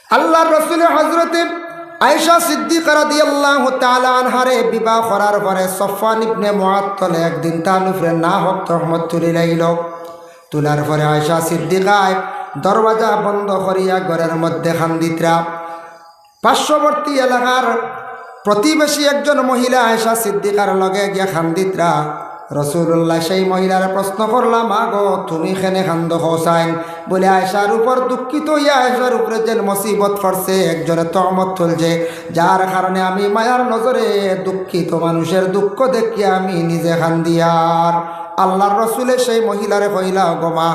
আল্লাহর রাসূল হযরতে আয়েশা সিদ্দিকা রাদিয়াল্লাহু তাআলা আনহারে বিবাহ করার পরে সফওয়ান ইবনে মুআত্তাল একদিন তার উপরে না হক রহমত তুলে লাইল। তোলার পরে আয়েশা সিদ্দিকায় দরওয়াজা বন্ধ করিয়া ঘরের মধ্যে খান্দিতরা। পার্শ্ববর্তী এলাকার প্রতিবেশী একজন মহিলা আয়েশা সিদ্দিকার লগে গিয়া খান্দিতরা। রসুল্লাহ সেই মহিলার প্রশ্ন করলাম, আগো তুমি খেনে খান্দ হোসাইন? বলে আয়েশার উপর দুঃখিত হইয়া আয়েশার উপরে যে মুসিবত পড়ছে, একজনের তহমত চলছে, যার কারণে আমি মায়ার নজরে দুঃখিত মানুষের দুঃখ দেখিয়া আমি নিজে খান্দিয়ার। আল্লাহর রসুলে সেই মহিলারে কইলা, গোমা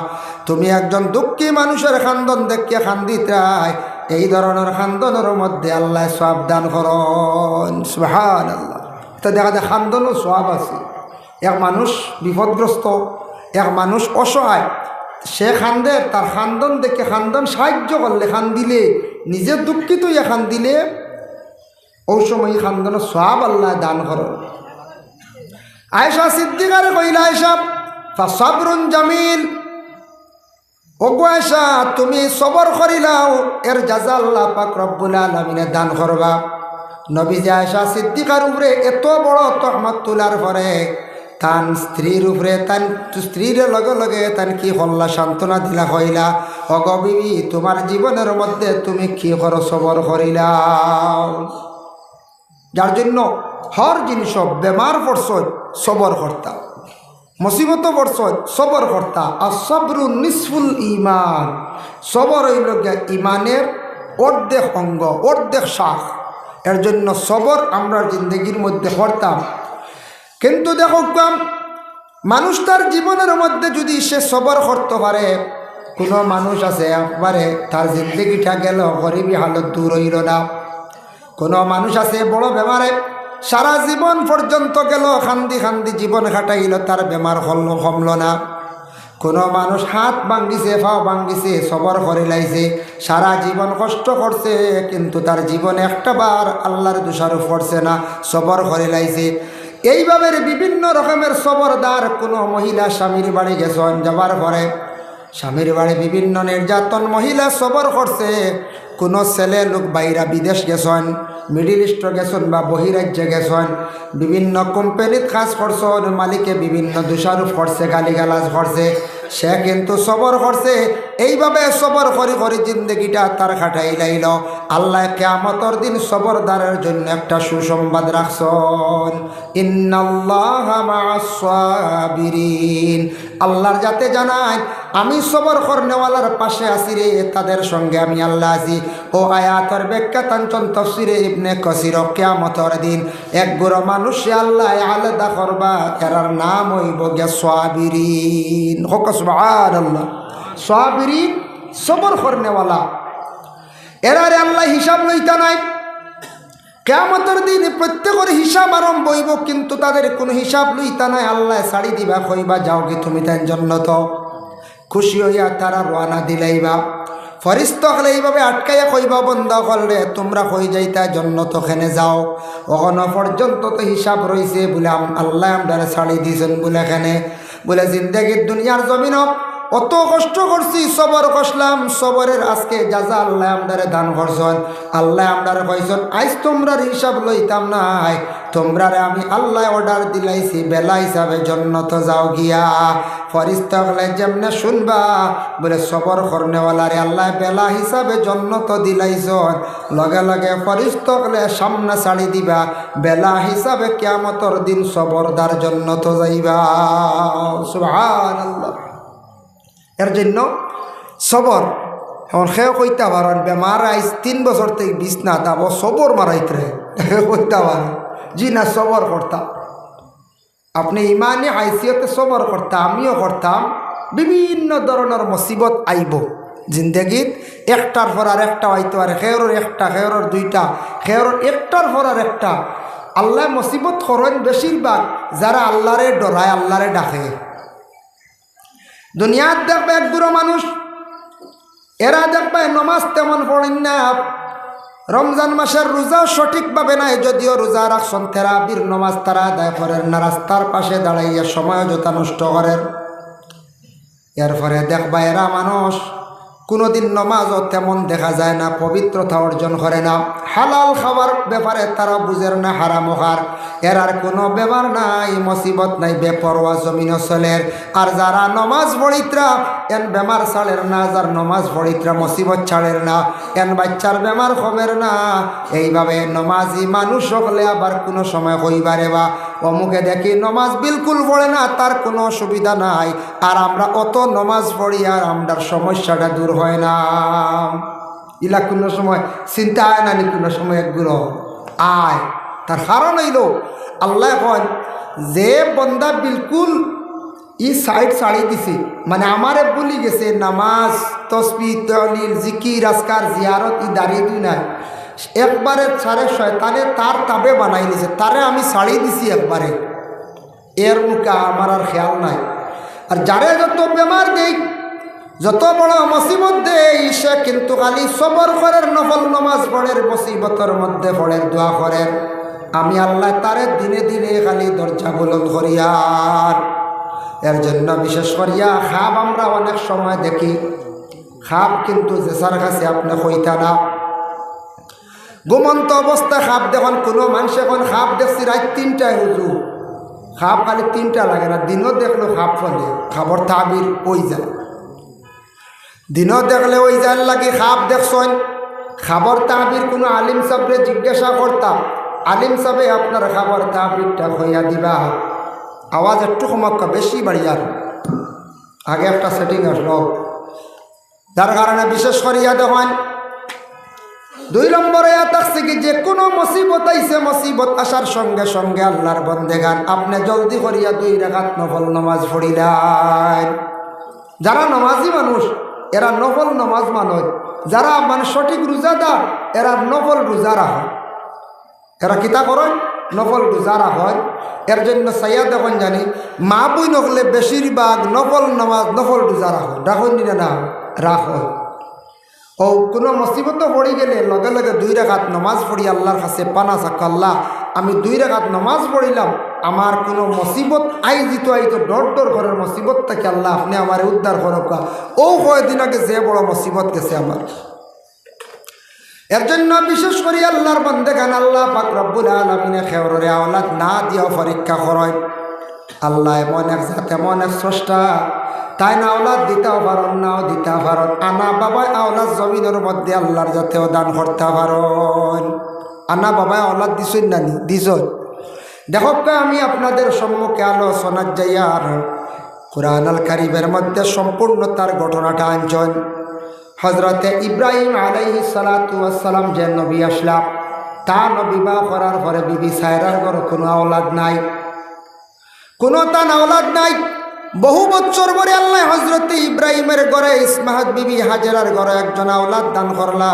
তুমি একজন দুঃখী মানুষের খান্দন দেখিয়া খান্দিতাই, এই ধরনের খান্দনের মধ্যে আল্লাহ সওয়াব দান করন। সুবহানাল্লাহ। তো দেখা যায় খান্দনও সওয়াব আছে। এক মানুষ বিপদগ্রস্ত, এক মানুষ অসহায়, সে খান্দে, তার খান্দন দেখে খান্দন সাহায্য করলে, খান দিলে, নিজে দুঃখিত ইয়া খান দিলে, ওই সময় খান্দনের সওয়াব আল্লাহ দান করন। আয়েশা সিদ্দিকারে কইলা, আয়েশা ফাসাবরুন জামিল, ওগো আয়েশা তুমি সবর করিলাও, এর জাযা আল্লাহ পাক রব্বুল আলামিনে দান করবা। নবীজি আয়েশা সিদ্দিকার উপরে এত বড় তহমত তোলার পরে তান স্ত্রীর উপরে, তান স্ত্রীর লগে লগে তান কি হল্লা সান্ত্বনা দিলা, কইলা, ওগো বিবি তোমার জীবনের মধ্যে তুমি কি করো, সবর করিলাও। যার জন্য হর জিনিস বেমার পড়ছ সবর কর্তা, মুসিবত পড়ছ সবর কর্তা। আর সবরু নিসফুল ইমান, সবর হইল ইমানের অর্ধেক অঙ্গ, অর্ধেক শাখ। এর জন্য সবর আমরা জিন্দগির মধ্যে করতাম। কিন্তু দেখো মানুষ তার জীবনের মধ্যে যদি সে সবর করতে পারে, কোনো মানুষ আছে একবারে তার জিন্দগিটা গেল গরিবী হালত দূর হইল না। কোনো মানুষ আছে বড় বেমারে সারা জীবন পর্যন্ত গেল, খান্দি খান্দি জীবন কাটাইল, তার বেমার কমল না। কোনো মানুষ হাত ভাঙ্গিছে, পাও ভাঙ্গিছে, সবর করে লাইছে, সারা জীবন কষ্ট করছে, কিন্তু তার জীবন একটা বার আল্লাহর দোষারোপ করছে না, সবর করে লাইছে। এইভাবে বিভিন্ন রকমের সবরদার। কোনো মহিলা স্বামীর বাড়ি গেছেন, যাবার পরে স্বামীর বাড়ি বিভিন্ন নির্যাতন, মহিলা সবর করছে। কোনো ছেলে লোক বাইরা বিদেশ গেছেন, মিডিল ইস্ট গেছেন বা বহিরাজ্যে গেছেন, বিভিন্ন কোম্পানিত কাজ করছেন, মালিকে বিভিন্ন দোষারোপ করছে, গালিগালাজ করছে, সে কিন্তু সবর করছে। এইভাবে সবর করি করি জিন্দগিটা তার খাটাই লাইল। আল্লাহ কিয়ামতের দিন সবরদারের জন্য একটা সুসংবাদ রাখছেন, ইন্নাল্লাহা মা'আস সাবিরিন। আল্লাহর যাতে জানায় আমি সবর করনেওয়ালার পাশে আছি রে, তাদের সঙ্গে আমি আল্লাহ আছি। ও আয়াতের ব্যাখ্যা তানচন তাফসিরে ইবনে কাসির, কিয়ামতের দিন এক গুরু মানুষ আল্লাহ আলাদা করবা, এরার নাম হইব গিয়া সাবিরিন। হোক সুবহানাল্লাহ। সাবিরিন সবর করনেওয়ালা, এরারে আল্লাহ হিসাব লইতা নাই। কিয়ামতের দিন প্রত্যেকের হিসাব আরম্ভ হইব, কিন্তু তাদের কোনো হিসাব লইতা নাই। আল্লাহ ছাড়ি দিবা, কইবা যাও কি তুমি তাই জন্নত। খুশি হইয়া তারা রওনা দিলাইবা। ফরিস্ত হলে এইভাবে আটকাইয়া কইবা, বন্ধ করলে তোমরা কই যাইতা জন্নত খেনে যাও, ওখানো পর্যন্ত তো হিসাব রয়েছে বলে আল্লাহ আমরা ছাড়ি দিয়েছেন বলে এখানে বলে জিন্দগির দুনিয়ার জমিন অত কষ্ট করছি, সবর করলাম, সবরের আজকে যাজা আল্লাহ আমদারে দান করছেন। আল্লাহ আমদারে কইছেন আজ তোমরার হিসাব লইতাম নাই, তোমরারে আমি আল্লাহ অর্ডার দিলাইছি বেলা হিসাবে জন্নত যাও গিয়া। ফরিস্তা হলে যেমনে শুনবা বলে সবর করনেওয়ালারে আল্লাহ বেলা হিসাবে জন্নত দিলাইছেন, লগে লগে ফরিস্তা হলে সামনে ছাড়ি দিবা, বেলা হিসাবে কিয়ামতের দিন সবরদার জন্নত যাইবা। সুবহানাল্লাহ। এর জন্য সবর। এখন সেও কইতে পারেন বেমার আইস 3 বছর থেকে বিছনা দাব, সবর মারাইতে কইতে পারেন জি না সবর করতাম। আপনি ইমানি হাইসিয়তে সবর করতাম, আমিও করতাম। বিভিন্ন ধরনের মুসিবত আইব জিন্দগিত, একটার পর আর একটা হইতে পারে, খেয়রের একটা, খেয়রের 2টা, খেয়রের একটার পর আর একটা। আল্লাহ মুসিবত করেন বেশিরভাগ যারা আল্লাহরে ডরায়, আল্লাহরে ডাকে। দুনিয়ার দেখবে এক গুরু মানুষ, এরা দেখবে নমাজ তেমন পড়েন না, রমজান মাসের রোজা সঠিকভাবে নাই, যদিও রোজা রাখছেন, তেরাবির নমাজ তারা আদায় করেন না, রাস্তার পাশে দাঁড়াইয়া সময় যথা নষ্ট করেন। এরপরে দেখবা এরা মানুষ কোনোদিন নমাজও তেমন দেখা যায় না, পবিত্রতা অর্জন করে না। হালাল খাবার ব্যাপারে তারা বুঝের না, হারাম খার এরার কোনো ব্যাপার নাই, মুসিবত নাই, বেপরোয়া জমিন চলের। আর যারা নমাজ পড়িত্রা এন বেমার ছাড়ের না, যার নমাজ পড়িত্রা মুসিবত ছাড়ের না, এন বাচ্চার বেমার কমের না। এইভাবে নমাজি মানুষ হলে আবার কোনো সময় হইবারে বা অমুকে দেখি নমাজ বিলকুল পড়ে না, তার কোনো অসুবিধা নাই। আর আমরা অত নমাজ পড়ি আর আমরার সমস্যাটা দূর হয় না। ইলা কোনো সময় চিন্তা হয় না, কোনো সময় একগুলো আয়। তার কারণ হইল আল্লাহ কন যে বন্দা বিলকুল সাইড ছাড়ি দিছে, মানে আমারে বলি গেছে নামাজ তসবিহ তহলিল জিকির আজকার জিয়ারত দাঁড়িয়ে দুই নাই, একবারে ছাড়ে শয়তানে তার তাবে বানাই দিছে, তারে আমি ছাড়ি দিছি একবারে, এর মুখে আমার আর খেয়াল নাই। আর যারে যত বেমার দেই, যত বড় মুসিবত দেই, সে কিন্তু খালি সবর করের, নফল নমাজ পড়ের, মুসিবতের মধ্যে পড়ের, দোয়া করের। আমি আল্লাহ তারে দিনে দিনে খালি দরজা বুলন্দ করিয়ার। এর জন্য বিশেষ করিয়া খাব আমরা অনেক সময় দেখি, খাব কিন্তু যেসার কাছে আপনি কইতা না, ঘুমন্ত অবস্থায় খাপ দেখুন। কোনো মানুষ এখন খাপ দেখছি রাত 3টায় হুজুর, খাপ খালি 3টা লাগে না, দিনও দেখলো খাপ ফলে খাবর তাবির ওই যায়, দিনও দেখলে ওই যায় লাগে খাপ দেখছেন। খাবর তাবির কোনো আলিম সাহেবরে জিজ্ঞাসা করতাম, আলিম সাহেবে আপনার খাবর তাবিরটা হইয়া দিবা। আওয়াজ একটু কমক্কা বেশি বাড়িয়ার, আগে একটা সেটিং আসলো, যার কারণে বিশেষ করিয়া দেখেন 2 নম্বরে থাকছে কি, যে কোনো মুসিবত আইছে, মুসিবত আসার সঙ্গে সঙ্গে আল্লাহর বন্দেগান আপনি জলদি করিয়া 2 রাকাত নফল নামাজ পড়িলেন। যারা নামাজি মানুষ এরা নফল নামাজ মানুষ, যারা মানে সঠিক রোজাদার এরা নফল রোজা রাখে, এরা কিতা করেন নফল রোজা রাখেন। এর জন্য সাইয়া দেখুন জানি মা বই নকলে বেশিরভাগ নফল নামাজ নফল রোজা রাখো, রাখুন না রাখো। ও কোনো মুসিবত পড়ে গেলে লগে লগে 2 রাকাত নামাজ পড়ি আল্লাহর কাছে পানা চাক, আল্লাহ আমি 2 রাকাত নামাজ পড়িলাম, আমার কোনো মুসিবত আইতো ডর ডর ঘরের মুসিবত থেকে আল্লাহ আপনি আমার উদ্ধার করবা। ও কয়দিন আগে যে বড় মুসিবত গেছে আমার। এর জন্য বিশেষ করে আল্লাহর বান্দাগান আল্লাহ পাক রব্বুল আলামিনে খেওরে আওলাদ না দিয়া পরীক্ষা করেন। আল্লাহ এমন এক জাত, এমন এক স্রষ্টা, তাই না আওলাদ দিতে পারেন, নাও দিতে পারেন। আনা বাবাই আওলাদ জমিনের মধ্যে আল্লাহর যাতেও দান করতে পারেন। আনা বাবাই আওলাদ দিছই না নি দিছ। দেখো আমি আপনাদের সম্মুখে আলোচনা যাইয়ার কুরআন আল কারীমের মধ্যে সম্পূর্ণ তার ঘটনাটা আনছেন। হজরতে ইব্রাহিম আলাইহিস সালাতু ওয়াস সালাম যে নবী আসলাম, তার বিবাহ করার পরে বিবি সায়রার ঘরে কোনো আওলাদ নাই, কোনো তার আওলাদ নাই। বহু বছর পরে আল্লাহ হজরতে ইব্রাহিমের ঘরে ইসমাহাত বিবি হাজেরার ঘরে একজন আওলাদ দান করলা।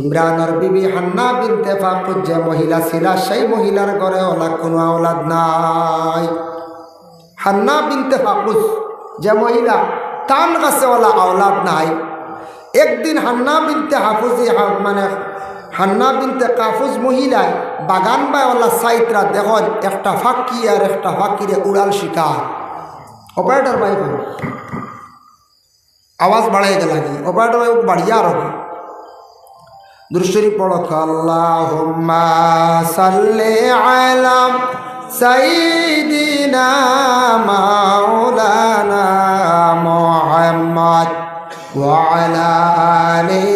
ইমরানের বিবি হান্না বিনতে ফাকুজ যে মহিলা ছিল, সেই মহিলার ঘরে ওলা কোনো আওলাদ নাই। হান্না বিনতে ফাকুজ যে মহিলা, তার কাছে ওলা আওলাদ নাই। একদিন হান্না বিনতে হাফুজি মানে হান্না বিনতে কাফুজ মহিলায় বাগান বায় ওলা সাইতরা দেখুন একটা ফাঁকি আর একটা ফাঁকিরে উড়াল শিকার। অপারেটর ভাই আওয়াজ বাড়াই গেল, অপারেটর ভাই বাড়িয়া হবে দুরুদ পড়ো। আল্লাহুম্মা সাল্লি আলা সাইয়্যিদিনা মাওলানা মুহাম্মদ ওয়া আলা আলি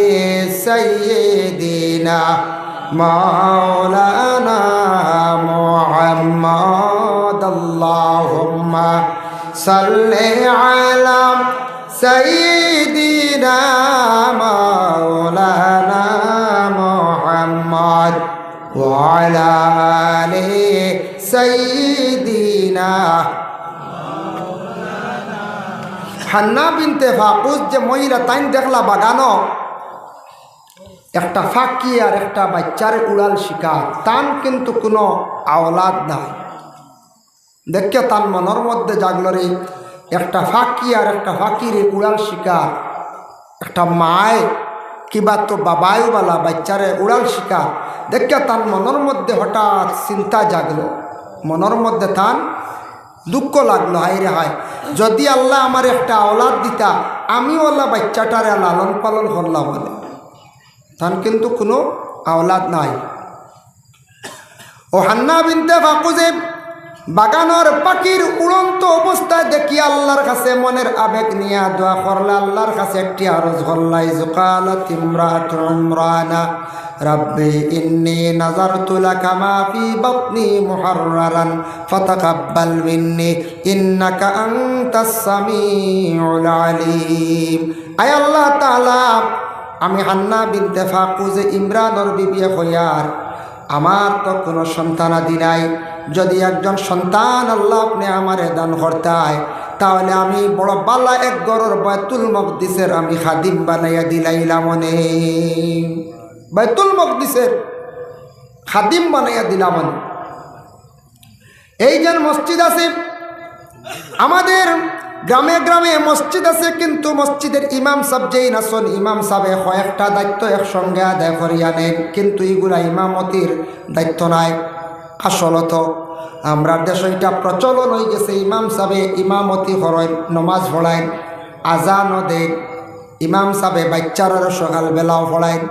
সাইয়্যিদিনা মাওলানা মুহাম্মদ। আল্লাহুম্মা সাল্লি আলা সাইয়্যিদিনা মাওলানা মুহাম্মদ ওয়া আলা আলি সাইয়্যিদিনা। হান্না বিনতে ফাকুজ যে মহিলা, তাই দেখলা বাগানো একটা ফাঁকি আর একটা বাচ্চার উড়াল শিকার, তান কিন্তু কোনো আওলাদ নাই। দেখে তার মনের মধ্যে জাগল রে একটা ফাঁকি আর একটা ফাঁকির উড়াল শিকার, একটা মায় কিবা তো বাবাইওয়ালা বাচ্চারে উড়াল শিকার। দেখে তার মনের মধ্যে হঠাৎ চিন্তা জাগলো, মনের মধ্যে তান দুঃখ লাগলো, হায় রে হায়, যদি আল্লাহ আমার একটা আওলাদ দিতা, আমি ওলা বাচ্চাটারে লালন পালন করলাম বলে। তার কিন্তু কোনো আওলাদ নাই। ও হান্না বিনতে ফাকুজে বাগানোর পাখির উড়ন্ত অবস্থায় দেখি আল্লাহর কাছে মনের আবেগ নিয়ে দোয়া করলে, আল্লাহর কাছে একটি আরজ করলাই, যুকালাত ইমরাতু ইমরানা রাব্বি ইন্নী নাযারতু লাকা মা ফি বাতনি মুহাররারান ফাতাকাব্বাল মিন্নী ইন্নাকা আনতাস সামিউল আলিম। আয় আল্লাহ তাআলা, আমি হান্না বিনতে ফাকুজে ইমরানের বিবি হইয়ার, আমার তো কোনো সন্তানাদি নাই, যদি একজন সন্তান আল্লাহ আপনি আমারে দান করতায়, তাহলে আমি বড় বালা এক গরর বাইতুল মকদিসের আমি খাদিম বানাইয়া দিলাইলাম, মনে বাইতুল মকদিসের খাদিম বানাইয়া দিলাম। এই যে মসজিদ আছে, আমাদের গ্রামে গ্রামে মসজিদ আছে, কিন্তু মসজিদের ইমাম সাহেব যেই নাচন, ইমাম সাহেব কয়েকটা দায়িত্ব একসঙ্গে আদায় করিয়া নেন, কিন্তু এগুলা ইমামতির দায়িত্ব নাই। আসলত আমরা দেশে এটা প্রচলন হয়ে গেছে, ইমাম সাহেব ইমামতি করেন, নমাজ পড়াইন, আজানও দেন, ইমাম সাহেব বাচ্চারা সকালবেলাও পড়াইন,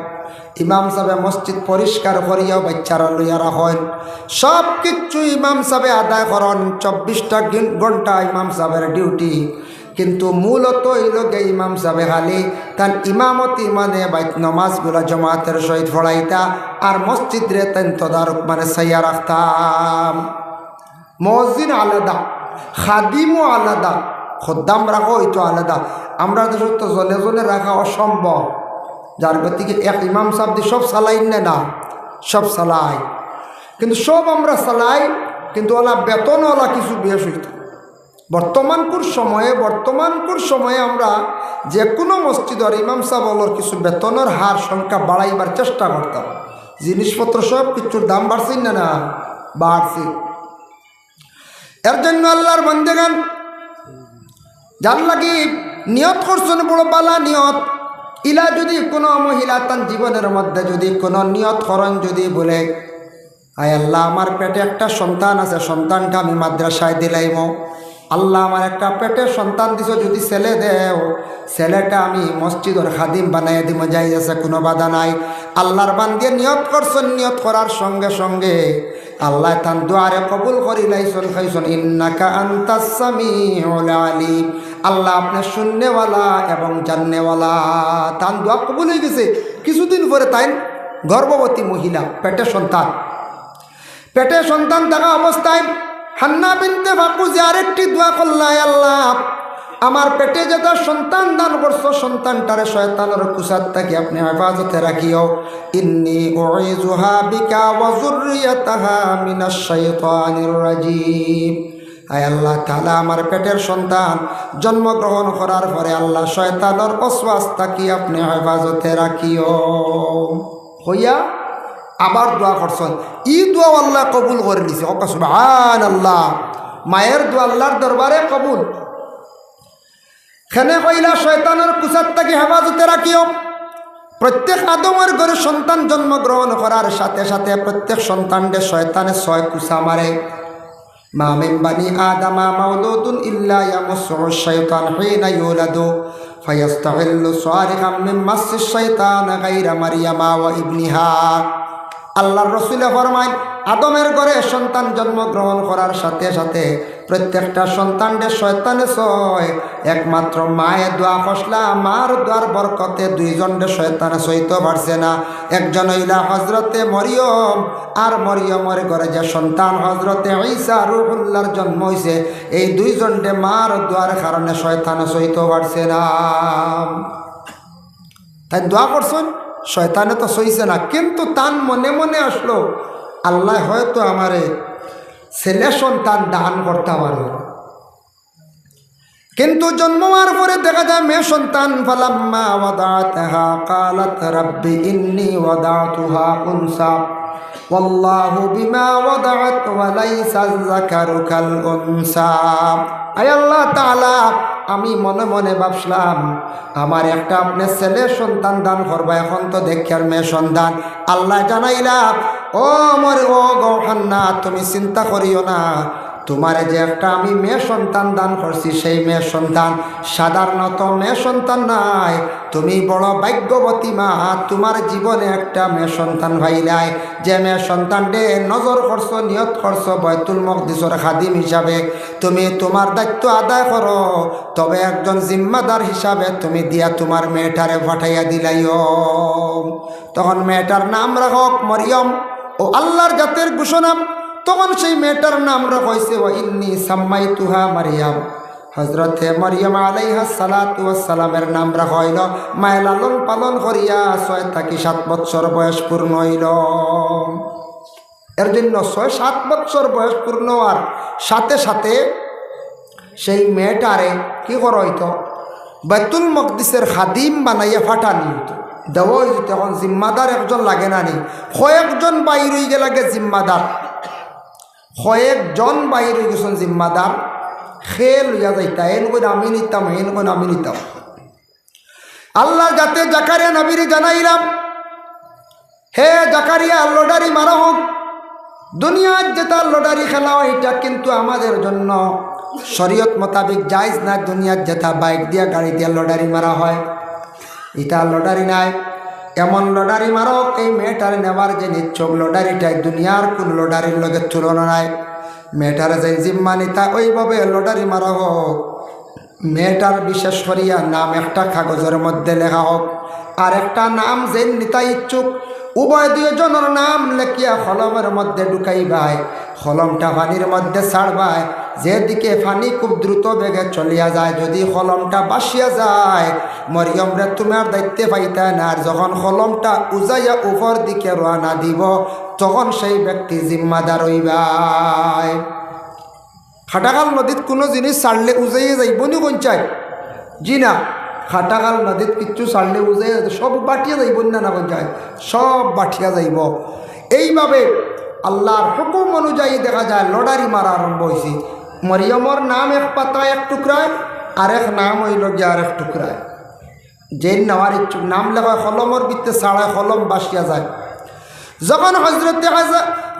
ইমাম সাহেব মসজিদ পরিষ্কার করিয়াও বাচ্চারা লইয়া রাখেন, সব কিছু ইমাম সাহেব আদায় করেন, 24টা ঘন্টা ইমাম সাহেবের ডিউটি। কিন্তু মূলত এই লোকে ইমাম সাহেব খালি তার ইমামতি মানে নমাজগুলা জমাতের সহিত পড়াইতা, আর মসজিদ রে তেন তদারক মানে সাইয়া রাখতাম। মসজিদ আলাদা, খাদিমও আলাদা, খদ্দাম রাখো হইতো আলাদা। আমরা দেশে তো জনে জনে রাখা অসম্ভব, যার গতিকে এক ইমাম সাহেব দিয়ে সব চালাই না, সব চালাই, কিন্তু সব আমরা চালাই, কিন্তু ওলা বেতনওয়ালা কিছু বেশ হইত। বর্তমানকুর সময়ে আমরা যে কোনো মসজিদের ইমাম সাহেবের কিছু বেতনের হার সংখ্যা বাড়াইবার চেষ্টা করতাম। জিনিসপত্র সব কিছুর দাম বাড়ছে না বাড়ছে। এর জন্য আল্লাহর বান্দাগান যার লাগি নিয়ত করছেন বড় বালা নিয়ত, ইলা যদি কোনো মহিলা তার জীবনের মধ্যে যদি কোনো নিয়ত করেন, যদি বলে আয় আল্লাহ আমার পেটে একটা সন্তান আছে, সন্তানটা আমি মাদ্রাসায় দিলাইম, আল্লাহ আমার একটা পেটে সন্তান দিছ, যদি ছেলে দেও ছেলেটা আমি মসজিদের খাদিম বানাই দিব, যাই আছে কোনো বাধা নাই। আল্লাহর বান্দিয়ে নিয়ত করছেন, নিয়ত করার সঙ্গে সঙ্গে আল্লাহ তান দুয়ারে কবুল করি লাইছন খাইছন, ইন্নাকা আনতাস সামিউল আলিম। আল্লাহ আপনি শুননেওয়ালা এবং জাননেওয়ালা। তান দোয়া কবুল হয়ে গেছে। কিছুদিন পরে তাই গর্ভবতী মহিলা, পেটে সন্তান থাকা অবস্থায় হান্না বিনতে ফাকুজে আরেকটি দোয়া করলাই, আল্লাহ আমার পেটে যেটা সন্তান দান করছো, সন্তানটারে শয়তানের কুসাত থেকে আপনি হেফাজতে রাখিও। ইন্নী উইযুহা বিকা ওয়া যুররিয়াতাহা মিনাশ শাইতানির রাজিম। আয় আল্লাহ তাআলা আমার পেটের সন্তান জন্মগ্রহণ করার পরে আল্লাহ শয়তানের ওয়াসওয়াস থেকে আপনি হেফাজতে রাখিও। হইয়া আবার দোয়া করছেন, ই দোয়া আল্লাহ কবুল করে নিছে। ওকা সুবহানাল্লাহ, মায়ের দোয়া আল্লাহর দরবারে কবুল। খেনে কইলা শয়তানের কুসাত থেকে হেফাজতে রাখিও। প্রত্যেক আদমের ঘরে সন্তান জন্মগ্রহণ করার সাথে সাথে প্রত্যেক সন্তানকে শয়তানে 6 কুসা মারে। মা মিন বানি আদামা মাউলুদুন ইল্লা ইয়ামুসসু শাইতান হিনা ইউলাদু ফায়াস্তাহিল্লু সারিকাম মিন মাসসি শাইতান গায়রা মারইয়ামা ওয়া ইবনিহা। আল্লাহর রাসূলে ফরমায়, আদমের ঘরে সন্তান জন্মগ্রহণ করার সাথে সাথে প্রত্যেকটা সন্তানদের শয়তানে 6, একমাত্র মায়ের দোয়া ফসলা, মার দোয়ার বরকতে 2 জনের শয়তানে সইতে পারছে না। একজন হইলা হজরতে মরিয়ম, আর মরিয়মের ঘরে যে সন্তান হজরতে ঈসা রূহুল্লাহর জন্ম হয়েছে, এই 2 জনকে মার দোয়ার কারণে শয়তানে সইতে পারছে না। তাই দোয়া করছেন, শয়তানে তো সইছে না, কিন্তু তার মনে মনে আসলো আল্লাহ হয়তো আমারে ছেলে সন্তান দান করতে পারবে। কিন্তু জন্ম হওয়ার পরে দেখা যায় মেয়ে সন্তান। ফালাম্মা ওয়াদাতাহা ক্বালাত রাব্বি ইন্নী ওয়াদাতুহা উনসা ওয়াল্লাহু বিমা ওয়াদাত ওয়া লাইসা যাকারু কাল উনসা। আয় আল্লাহ তাআলা, আমি মনে মনে ভাবছিলাম আমার একটা আপনি ছেলে সন্তান দান করবা, এখন তো দেখি আর মেয়ে সন্তান। আল্লাহ জানাইলা, ও মরে ও গো হান্না, তুমি চিন্তা করিও না, তোমারে যে একটা আমি মেয়ে সন্তান দান করছি, সেই মেয়ে সন্তান সাধারণত মেয়ে সন্তান নাই, তুমি বড় ভাগ্যবতী মা। তোমার জীবনে একটা মেয়ে সন্তান ভাইলাই, যে মেয়ে সন্তানকে নজর করছো, নিয়ত করছো বাইতুল মকদিসের খাদিম হিসাবে তুমি তোমার দায়িত্ব আদায় করো, তবে একজন জিম্মাদার হিসাবে তুমি দিয়া তোমার মেয়েটারে পাঠাইয়া দিলাইও। তখন মেয়েটার নাম রাখক মরিয়ম, ও আল্লাহর জাতের ঘোষণা। তখন সেই মেয়েটার নাম রাখা হয়েছে ওয়া ইন্নী সাম্মাইতুহা মারিয়াম। হজরতে মরিয়ম আলাইহিস সালাতু ওয়াস সালামের নাম রাখা হইল, মায়ে লালন পালন করিয়া 6 থেকে 7 বছর বয়স পূর্ণ হইল। এর জন্য 6-7 বছর বয়স পূর্ণ হওয়ার সাথে সাথে সেই মেয়েটারে কি করা হইতো, বাইতুল মকদিসের খাদিম বানাইয়া ফাটানি হইতো, দেওয়া হইতো। তখন জিম্মাদার একজন লাগে না নি, কয়েকজন বাইর হয়ে গেলে জিম্মাদার, কয়েকজন বাইর হয়ে গেছেন জিম্মাদার, খেল হইয়া যাইতা, এন করে আমি নিতাম, এন করে আমি নিতাম। আল্লাহ যাতে জাকারিয়া নবীর জানাইলাম, হে জাকারিয়া লটারি মারা হোক, দুনিয়ার যেটা লটারি খেলা হয় এটা কিন্তু আমাদের জন্য শরীয়ত মোতাবেক জায়েজ না। দুনিয়ার যেটা বাইক দিয়া গাড়ি দিয়া লটারি মারা হয়, এটা লটারি নাই। এমন লটারি মারক, এই মেয়েটার নেওয়ার যে নিচ্ছক লটারিটাই দুনিয়ার কোন লটারির লগে তুলনা নাই। মেয়েটার যে জিম্মা নিতা ওইভাবে লটারি মারা হোক, মেয়েটার বিশেষ করিয়া নাম একটা কাগজের মধ্যে লেখা হোক, আর একটা নাম যে নিতা ইচ্ছুক উভয় দুজনের নাম লেখিয়া কলমের মধ্যে ঢুকাইবাই, কলমটা পানির মধ্যে ছাড়বাই, যেদিকে পানি খুব দ্রুত বেগে চলিয়া যায়, যদি কলমটা বাসিয়া যায় মরিয়ম রে তোমার দায়িত্বে পাইতা না। আর যখন কলমটা উজাইয়া উপর দিকে রওনা দিব, তখন সেই ব্যক্তি জিম্মাদার হইবাই। খাটাকাল নদীত কোনো জিনিস ছাড়লে উজাইয়ে যাইব নি কোন চাই? জি না, খাটাকাল নদীত কিচ্ছু ছাড়লে উজাইয়া সব বাটিয়া যাইব না, না কোন চাই? সব বাটিয়া যাইব। এইভাবে আল্লাহর হুকুম অনুযায়ী দেখা যায় লটারি মারা আরম্ভ হয়েছে। মরিয়মর নাম এক পাতায় এক টুকরায়, আরেক নাম হইল গিয়ে আরেক টুকরায়। যে নেওয়ার ইচ্ছুক নাম লেখা কলমর ভিত্তে ছাড়ায় কলম বাসিয়া যায়। যখন হজরতে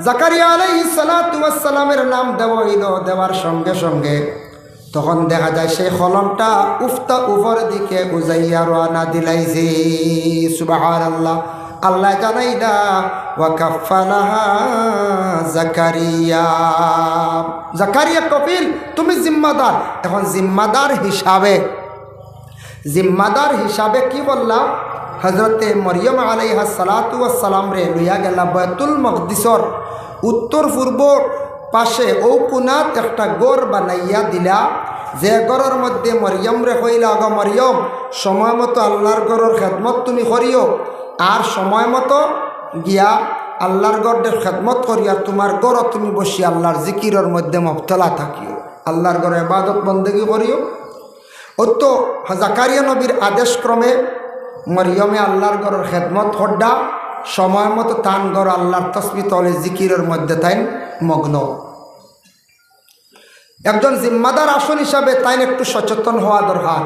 জাকারিয়া আলাইহিস সালাতু ওয়াস সালামের নাম দেওয়া হইল, দেওয়ার সঙ্গে সঙ্গে তখন দেখা যায় সেই কলমটা উফতা উপর দিকে উজাইয়া রওনা দিলাইছে। সুবহানাল্লাহ। আল্লাহ জানাইলা ওয়া কাফালাহা জাকারিয়া, জাকারিয়া কপিল তুমি জিম্মাদার। এখন জিম্মাদার হিসাবে কি বললাম, হজরতে মরিয়ম আলাইহিস সালাতু ওয়াস সালাম রে লইয়া গেলা বাইতুল মকদিসর উত্তর পূর্ব পাশে ও কোনাত একটা গড় বানাইয়া দিলা, যে গড়ের মধ্যে মরিয়ম রে কইলা, গো মরিয়ম সময় মতো আল্লাহর গড়ের খেদমত তুমি করিও, আর সময় মতো গিয়া আল্লাহর গড়ের খেদমত করিয়া তোমার গড় তুমি বসি আল্লাহর জিকিরের মধ্যে মুবতলা থাকিও, আল্লাহর গড়ে ইবাদত বন্দেগী করিও। ও তো জাকারিয়া নবীর আদেশক্রমে মরিয়মে আল্লাহর গড়ের খেদমত হড্ডা, সময় মতো তান গড় আল্লাহর তসবিহ তলে জিকিরের মধ্যে তাই মগ্ন। একজন জিম্মাদার আসন হিসাবে তাই একটু সচেতন হওয়া দরকার।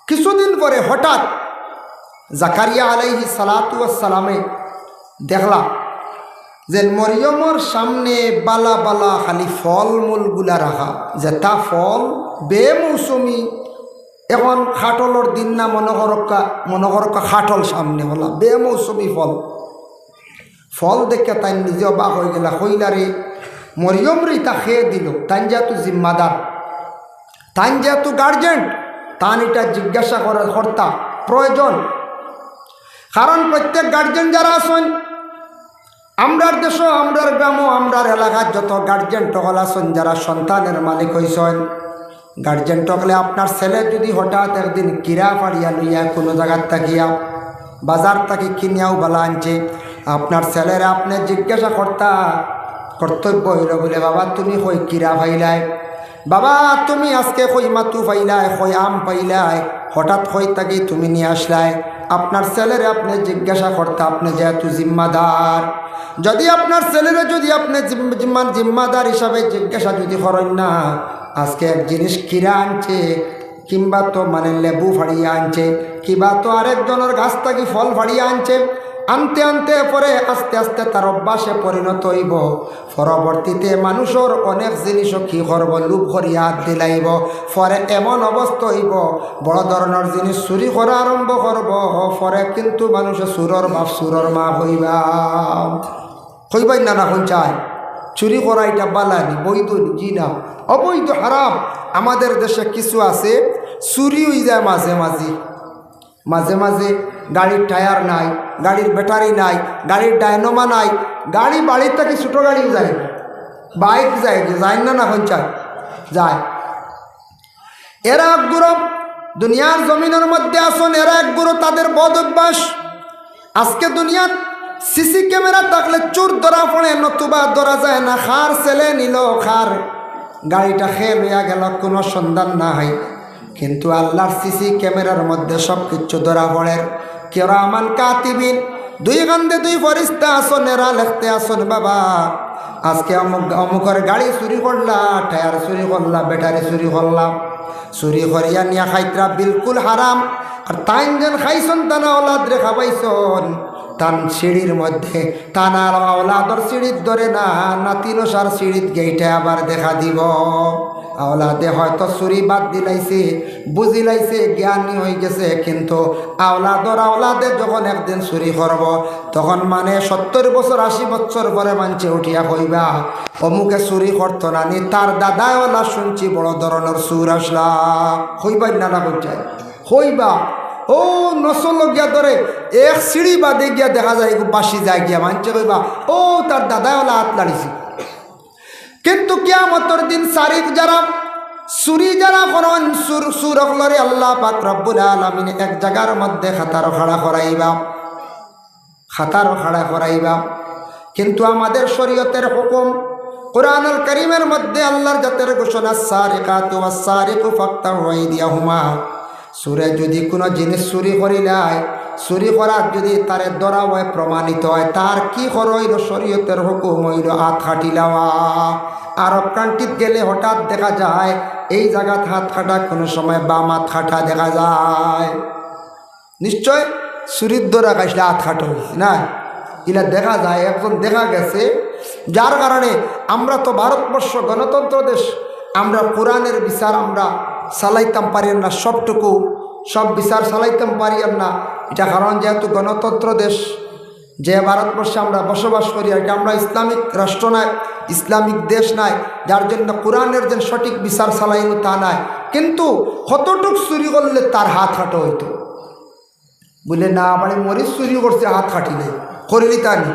কিছুদিন পরে হঠাৎ জাকারিয়া আলাইহিস সালাতু ওয়াস সালামে দেখলা যে মরিয়মর সামনে বালা বালা খালি ফলমূলগুলা রাখা, যে তা ফল বেমৌসুমি। এখন খাটলর দিন না, মনোহরকা খাটল সামনে বলা বেমৌসুমি ফল দেখে তাই নিজে অবাক হয়ে গেলা। কইলারে মরিয়ম রে তা খেয়ে দিল, তাই যেহেতু জিম্মাদার, তাই যেহেতু গার্জেন, তান এটা জিজ্ঞাসা করার কর্তা প্রয়োজন। কারণ প্রত্যেক গার্জেন যারা আছেন আমরার দেশ, আমরার গ্রাম, আমরার এলাকার যত গার্জেন টকল আছেন, যারা সন্তানের মালিক হয়েছেন, গার্জেন টকলে আপনার ছেলে যদি হঠাৎ একদিন কিরা পাড়িয়া লইয়া কোনো জায়গার থাকিয়া বাজার থাকি কিনিয়াও বালা আনছে, আপনার ছেলেরা আপনি জিজ্ঞাসা কর্তব্য হইল বলে, বাবা তুমি কই কিরা পাইলাই, বাবা তুমি আজকে কই মাতু পাইলাই, কই আম পাইলাই, হঠাৎ কই থাকি তুমি নিয়ে আসলাই। আপনার ছেলেরা আপনি জিজ্ঞাসা করতে, আপনি যেহেতু জিম্মাদার, যদি আপনার ছেলেরা যদি আপনি জিম্মাদার হিসাবে জিজ্ঞাসা যদি করেন না, আজকে এক জিনিস কিরা আনছে, কিংবা তো লেবু ফাড়িয়ে আনছে, কিংবা তো আরেকজনের গাছ থাকি ফল ফাড়িয়ে আনছে, আনতে আনতে পরে আস্তে আস্তে তার অভ্যাসে পরিণত হইব। পরবর্তীতে মানুষের অনেক জিনিসও কি করব, লুপ করিয়া হাত দিলাইব। পরে এমন অবস্থা হইব বড় ধরনের জিনিস চুরি করা আরম্ভ করব। পরে কিন্তু মানুষের সুরর বাপ সুরর মা হইবা। হইবাই না না চায় চুরি করা এটা বালানি, বৈধ জি না, অবৈধ হারাম। আমাদের দেশে কিছু আছে চুরি হয়ে যায় মাঝে মাঝে মাঝে মাঝে। গাড়ির টায়ার নাই, গাড়ির ব্যাটারি নাই, গাড়ির ডায়নোমা নাই, গাড়ি বাড়ির থেকে ছোটো গাড়িও যায়, বাইক যায় যায় না না চায় যায়। এরা এক গুরু দুনিয়ার জমিনের মধ্যে আসুন, এরা এক গুরু তাদের বদ অভ্যাস। আজকে দুনিয়ার সিসি ক্যামেরা থাকলে চোর ধরা পড়ে, নতুবা ধরা যায় না। খার ছেলে নিল, খার গাড়িটা খেয়ে লইয়া গেল, কোনো সন্ধান না হয়। কিন্তু আল্লাহর সিসি ক্যামেরার মধ্যে সব কিছু ধরা পড়ে। কিরামান কাতিবিন, দুই কান্দে দুই ফেরেশতা আসন, এরা লিখতে আসন বাবা আজকে অমুকের গাড়ি চুরি করলা, টায়ার চুরি করলা, ব্যাটারি চুরি করলাম। চুরি করিয়া নিয়া খাইতরা বিলকুল হারাম। আর তাইন যেন খাইছন তানা ওলাদ রেখা পাইছন, তান সিঁড়ির মধ্যে তানার আওলাদর সিঁড়ির ধরে না, নাতিনসার সিঁড়িত গেইটা আবার দেখা দিব। আওলাদে হয়তো চুরি বাদ দিলাইছে, বুঝিলাইছে, জ্ঞানী হয়ে গেছে, কিন্তু আওলাদে যখন একদিন চুরি করব, তখন মানে 70 বছর 80 বছর পরে মানছে উঠিয়া কইবা অমুকে চুরি করতো না নি, তার দাদায় ওলা শুনছি বড় ধরনের চুর আসলা। হইবাই না না কইটায় হইবা। ও নসল গিয়া ধরে এক সিঁড়ি বাদে গিয়া দেখা যায় বাসি যায় গিয়া মানছে কইবা ও তার দাদায় ওলা হাত লাড়িছে। কিন্তু কিয়ামতের দিন সারিক যারা চুরি যারা করেন, সুর হলরে আল্লাহ পাক রব্বুল আলামিন এক জায়গার মধ্যে খাতার খাড়া করাইবা। কিন্তু আমাদের শরীয়তের হুকুম, কুরআনুল কারীমের মধ্যে আল্লাহর জাতের ঘোষণা, সারিকাতু ওয়াস-সারিকু ফাকতাউ আইদিয়াহুমা। সুরে যদি কোনো জিনিস চুরি করিলাই, চুরি করার যদি তারে ধরা হয়, প্রমাণিত হয়, তার কি হইল শরীয়তের হুকুম হইল হাত কাটি লওয়া। আরব কান্ট্রিত গেলে হঠাৎ দেখা যায় এই জায়গাত হাত কাটা, কোনো সময় বাম হাত কাটা দেখা যায়। নিশ্চয় চুরির ধরা গাইলে হাত কাটা হয়েছে না, এগুলা দেখা যায়, একজন দেখা গেছে। যার কারণে আমরা তো ভারতবর্ষ গণতন্ত্র দেশ, আমরা কোরআনের বিচার আমরা চালাইতাম পারি না, সব বিচার চালাইতাম পারি না। এটা কারণ যেহেতু গণতন্ত্র দেশ, যে ভারতবর্ষে আমরা বসবাস করি, আর আমরা ইসলামিক রাষ্ট্র নাই, ইসলামিক দেশ নাই, যার জন্য কোরআনের যে সঠিক বিচার চালাইল তা নাই। কিন্তু কতটুক চুরি করলে তার হাত কাটা হইতো, বলে না মানে মরিচ চুরি করছে হাত কাটিলে করিলি তানি,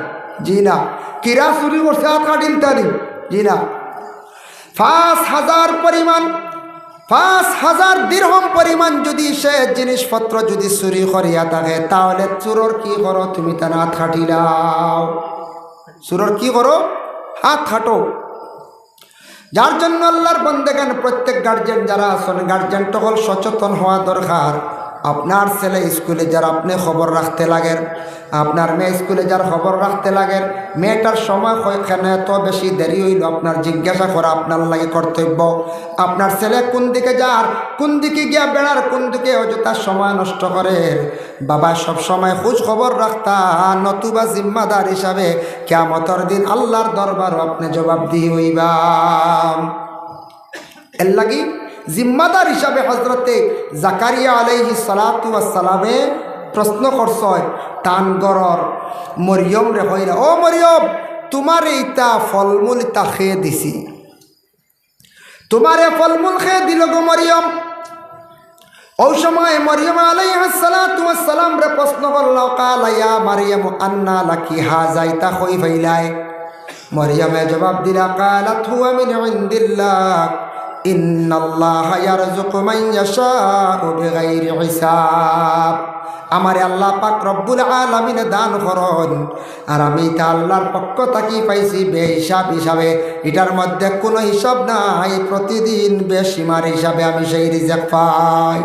জি না। কিরা চুরি করছে হাত কাটিল তানি, জি না। 5,000 দিরহম পরিমাণ যদি সে জিনিসপত্র যদি চুরি করিয়া থাকে, তাহলে চোরর কি করো তুমি, তার হাত কাটিলাও। চোরর কি করো, হাত কাটো। যার জন্য আল্লাহর বান্দাগণ প্রত্যেক গার্জেন যারা আছেন, গার্জেন তখন সচেতন হওয়া দরকার। আপনার ছেলে স্কুলে যার আপনি খবর রাখতে লাগেন, আপনার মেয়ে স্কুলে যার খবর রাখতে লাগেন, মেয়েটার সময় কেন এত বেশি দেরি হইল আপনার জিজ্ঞাসা করা আপনার লাগে কর্তব্য। আপনার ছেলে কোন দিকে যার, কোন দিকে গিয়া বেড়ার, কোন দিকে অযথা সময় নষ্ট করে, বাবা সব সময় খোঁজ খবর রাখতা, নতুবা জিম্মাদার হিসাবে কিয়ামতের দিন আল্লাহর দরবার আপনি জবাবদিহি হইবা। এর লাগি জিম্মাদার হিসাবে হজরতে জাকারিয়া আলাইহিস সালাতু ওয়াস সালামে প্রশ্ন করছয় তান গরর মরিয়ম রে, হইরা ও মরিয়ম তোমার এইটা ফলমূল ইতা খেয়ে দিছি, তোমারে ফলমূল খেয়ে দিল গো মরিয়ম। ওই সময় মরিয়ম আলাইহিস সালাতু ওয়াস সালাম রে প্রশ্ন করল, কালা ইয়া মারইয়াম আন্না লাকি হাযা, ইতা কই পাইলাই? মরিয়মে জবাব দিলা, কালাত হুয়া মিন ইনদিল্লাহ ইন্নাল্লাহা ইয়ারযুকু মান ইয়াশাউ বিগাইরি হিসাব। আমারে আল্লাহ পাক রব্বুল আলামিন দান করন, আর আমি তা আল্লাহর পক্ষ থাকি পাইছি বেহিসাব হিসাবে। এটার মধ্যে কোনো হিসাব নাই, প্রতিদিন বেসীমার হিসাবে আমি সেই রিজিক পাই।